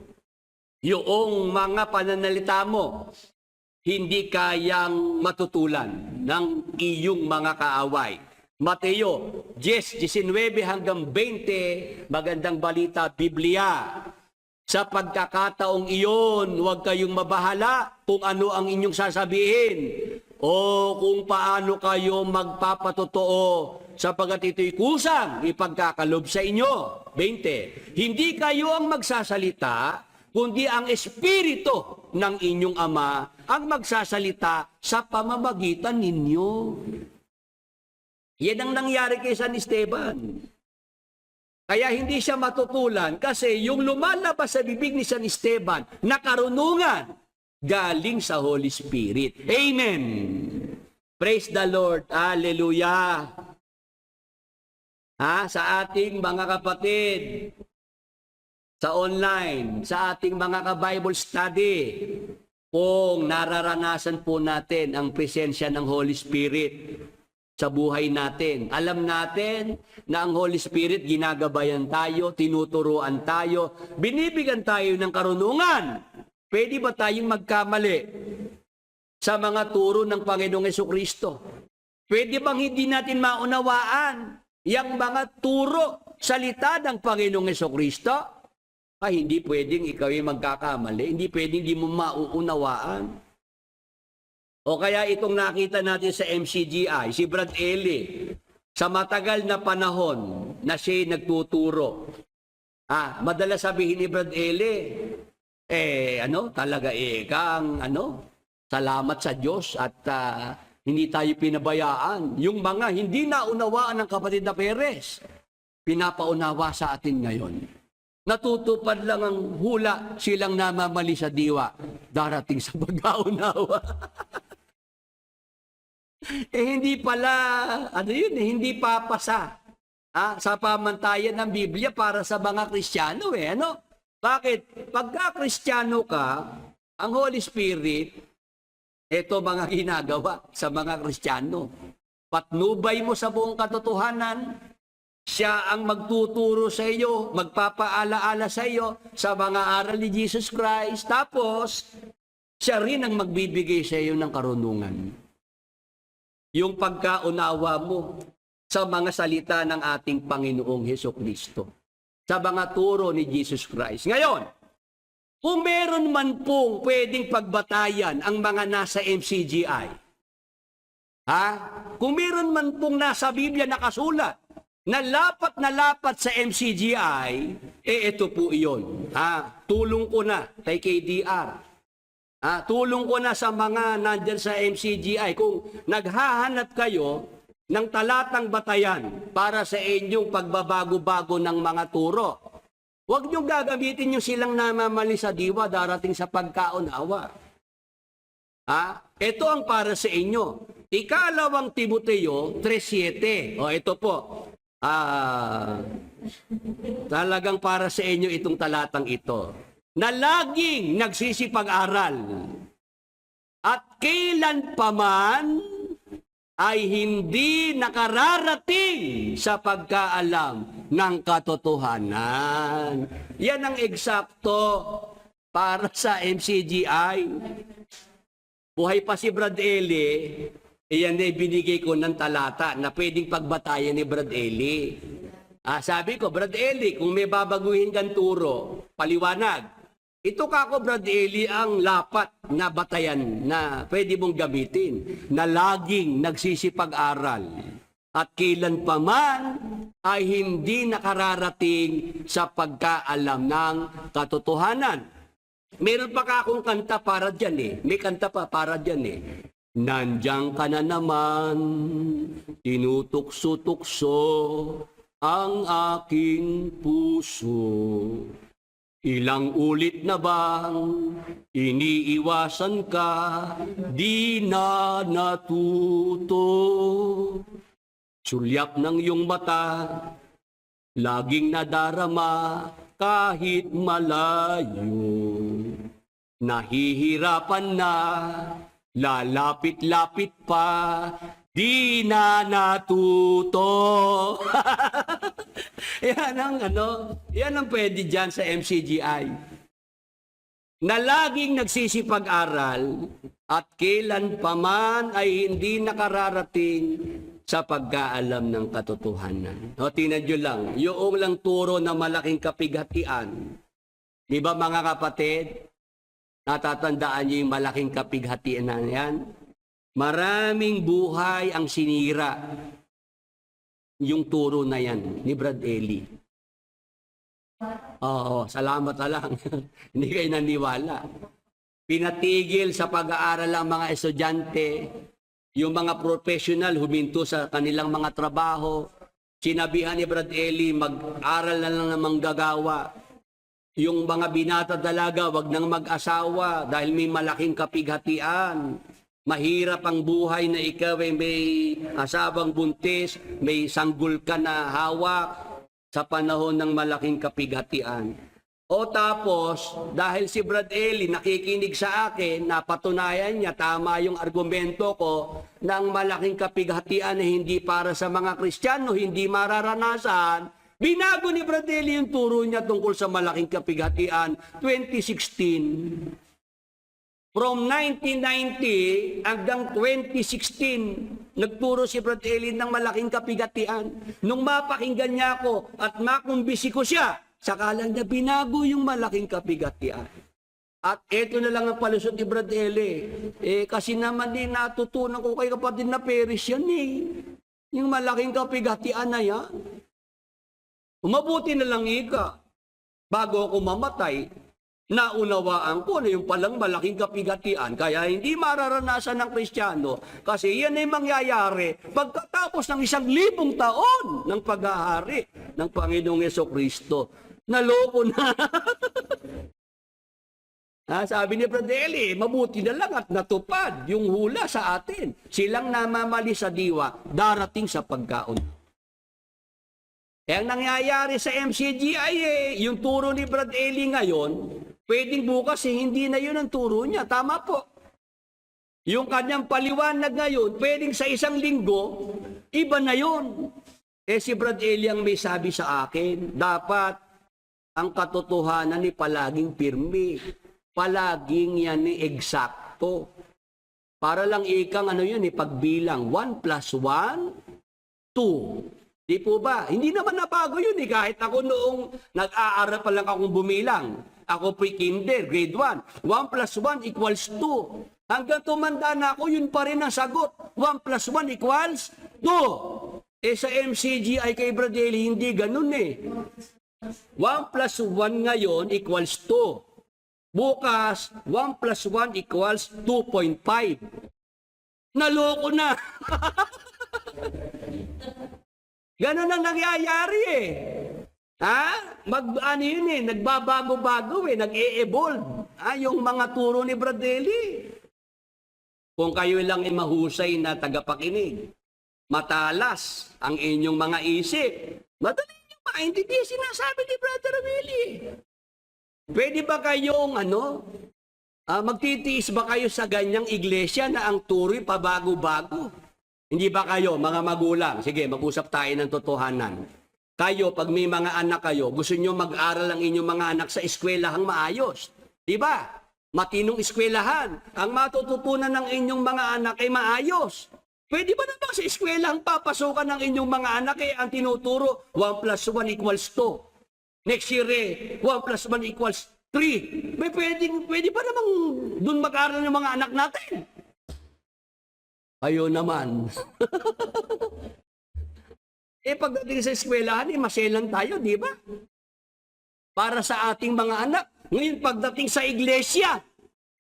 yung mga pananalita mo, hindi kayang matutulan ng iyong mga kaaway. Mateo 10:19 hanggang 20, magandang balita, Biblia. Sa pagkakataong iyon, huwag kayong mabahala kung ano ang inyong sasabihin o kung paano kayo magpapatotoo sapagat ito'y kusang ipagkakalob sa inyo. 20. Hindi kayo ang magsasalita, kundi ang Espiritu ng inyong Ama ang magsasalita sa pamamagitan ninyo. Yan ang nangyari kay San Esteban. Kaya hindi siya matutulan kasi yung lumalabas sa bibig ni San Esteban na karunungan galing sa Holy Spirit. Amen. Praise the Lord. Hallelujah. Sa ating mga kapatid, sa online, sa ating mga ka-Bible study, kung nararanasan po natin ang presensya ng Holy Spirit sa buhay natin. Alam natin na ang Holy Spirit ginagabayan tayo, tinuturuan tayo, binibigyan tayo ng karunungan. Pwede ba tayong magkamali sa mga turo ng Panginoong Jesucristo? Pwede bang hindi natin maunawaan yung mga turo, salita ng Panginoong Jesucristo? Hindi pwedeng ikaw ay magkakamali, hindi pwedeng hindi mo mauunawaan. O kaya itong nakita natin sa MCGI, si Brad Eli, sa matagal na panahon na siya nagtuturo. Madalas sabihin ni Brad Eli, salamat sa Diyos at hindi tayo pinabayaan. Yung mga hindi naunawaan ng kapatid na Perez, pinapaunawa sa atin ngayon. Natutupad lang ang hula, silang namamali sa diwa, darating sa pag-aunawa. Hindi pala, hindi papasa sa pamantayan ng Biblia para sa mga Kristiyano. Bakit? Pagka Kristiyano ka, ang Holy Spirit, ito mga ginagawa sa mga Kristiyano. Patnubay mo sa buong katotohanan, siya ang magtuturo sa iyo, magpapaalaala sa iyo sa mga aral ni Jesus Christ. Tapos, siya rin ang magbibigay sa iyo ng karunungan. Yung pagkaunawa mo sa mga salita ng ating Panginoong Hesukristo, sa mga turo ni Jesus Christ. Ngayon, kung meron man pong pwedeng pagbatayan ang mga nasa MCGI, kung meron man pong nasa Biblia nakasulat, na lapat sa MCGI, ito po iyon. Tulong ko na kay KDR. Tulong ko na sa mga nandyan sa MCGI. Kung naghahanap kayo ng talatang batayan para sa inyong pagbabago-bago ng mga turo, huwag niyong gagamitin yung silang namamali sa diwa darating sa pagkaunawa. Ito ang para sa inyo. Ikalawang Timoteo 3:7. Ito po. Talagang para sa inyo itong talatang ito. Na laging nagsisipag-aral at kailan paman ay hindi nakararating sa pagkaalam ng katotohanan. Yan ang eksakto para sa MCGI. Buhay pa si Brad Eli, iyan ay binigay ko ng talata na pwedeng pagbatayan ni Brad Eli. Sabi ko, Brad Eli, kung may babaguhin kang turo, paliwanag. Ito kako, Brad Eli, ang lapat na batayan na pwede mong gamitin na laging nagsisipag-aral at kailan pa man ay hindi nakararating sa pagkaalam ng katotohanan. Meron pa ka akong kanta para dyan eh. May kanta pa para dyan eh. Nandiyan ka na naman, tinutukso-tukso ang aking puso. Ilang ulit na bang iniiwasan ka, di na natuto. Sulyap ng iyong mata, laging nadarama kahit malayo. Nahihirapan na, lalapit-lapit pa, di na natuto. Yan ang pwede dyan sa MCGI. Na laging nagsisipag-aral at kailan pa man ay hindi nakararating sa pagkaalam ng katotohanan. O, tingnan nyo lang, yung lang turo na malaking kapighatian. Di ba mga kapatid? Natatandaan nyo yung malaking kapighatian na yan? Maraming buhay ang sinira yung turo na yan ni Brad Eli. Oo, salamat na lang. Hindi kayo naniwala. Pinatigil sa pag-aaral ang mga estudyante, yung mga professional huminto sa kanilang mga trabaho. Sinabihan ni Brad Eli, mag-aral na lang ng manggagawa. Yung mga binata dalaga, wag nang mag-asawa dahil may malaking kapighatian. Mahirap ang buhay na ikaw ay may asawang buntis, may sanggol ka na hawak sa panahon ng malaking kapighatian. O tapos, dahil si Brad Eli nakikinig sa akin, napatunayan niya, tama yung argumento ko, ng malaking kapighatian na hindi para sa mga Kristiyano, hindi mararanasan, binago ni Brad Eli yung turo niya tungkol sa malaking kapighatian, 2016. From 1990 hanggang 2016, nagturo si Brad Eli ng malaking kapighatian. Nung mapakinggan niya ako at makumbisi ko siya, saka lang niya binago yung malaking kapighatian. At eto na lang ang palusot ni Brad Eli. Kasi naman din natutunan ko kay kapatid na Peris yan eh. Yung malaking kapighatian na yan. Mabuti na lang ika. Bago ako mamatay, naunawaan ko na yung palang malaking kapighatian, kaya hindi mararanasan ng Kristiyano kasi yan ay mangyayari pagkatapos ng 1,000 taon ng paghahari ng Panginoong Jesucristo. Naloko na. Sabi ni Brad Eli, mabuti na lang at natupad yung hula sa atin. Silang namamali sa diwa, darating sa pagkaon. Ang nangyayari sa MCGI, yung turo ni Brad Eli ngayon, pwedeng bukas hindi na yun ang turo niya. Tama po. Yung kanyang paliwanag ngayon, pwedeng sa 1 linggo, iba na yun. Si Brad Eli ang may sabi sa akin, dapat ang katotohanan ni palaging pirmi. Palaging yan ni eksakto. Para lang ikang pagbilang, 1 + 1, 2. Di po ba? Hindi naman nabago yun eh. Kahit ako noong nag-aaral pa lang akong bumilang. Ako pre-kinder, grade 1. 1 + 1 = 2. Hanggang tumanda na ako, yun pa rin ang sagot. 1 + 1 = 2. Sa MCGI kay Brad Eli, hindi ganun eh. 1 + 1 ngayon = 2. Bukas, 1 + 1 = 2.5. Naloko na. Ganun ang nangyayari eh. Nagbabago-bago eh, nag-e-evolve. Yung mga turo ni Brad Eli. Kung kayo lang ay mahusay na tagapakinig, matalas ang inyong mga isip, madali nyo maintindihan sinasabi ni Brother Willie. Pwede ba kayong magtitiis ba kayo sa ganyang iglesia na ang turo'y pabago-bago? Hindi ba kayo, mga magulang, sige, mag-usap tayo ng totohanan. Kayo, pag may mga anak kayo, gusto nyo mag-aral ang inyong mga anak sa eskwelahang maayos. Di ba? Matinong eskwelahan. Ang matututunan ng inyong mga anak ay maayos. Pwede ba naman sa eskwelahang papasukan ng inyong mga anak ang tinuturo, 1 + 1 = 2. Next year 1 + 1 = 3. May pwede pa namang doon mag-aral ng mga anak natin. Ayun naman. Pagdating sa eskwelahan, maselan tayo, di ba? Para sa ating mga anak. Ngayon, pagdating sa iglesia,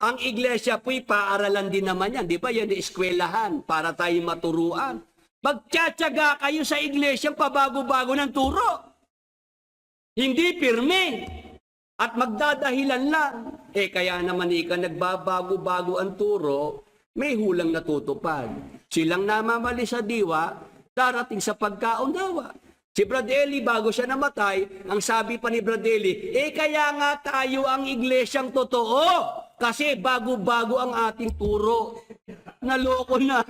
ang iglesia po'y paaralan din naman yan. Di ba? Yan ang eskwelahan para tayo maturuan. Magtsatsaga kayo sa iglesia pabago-bago ng turo. Hindi pirme. At magdadahilan lang. Kaya naman nagbabago-bago ang turo, may hulang natutupad. Silang namamali sa diwa, darating sa pagkaunawa. Si Brad Eli, bago siya namatay, ang sabi pa ni Brad Eli, kaya nga tayo ang iglesyang totoo. Kasi bago-bago ang ating turo. Naloko na.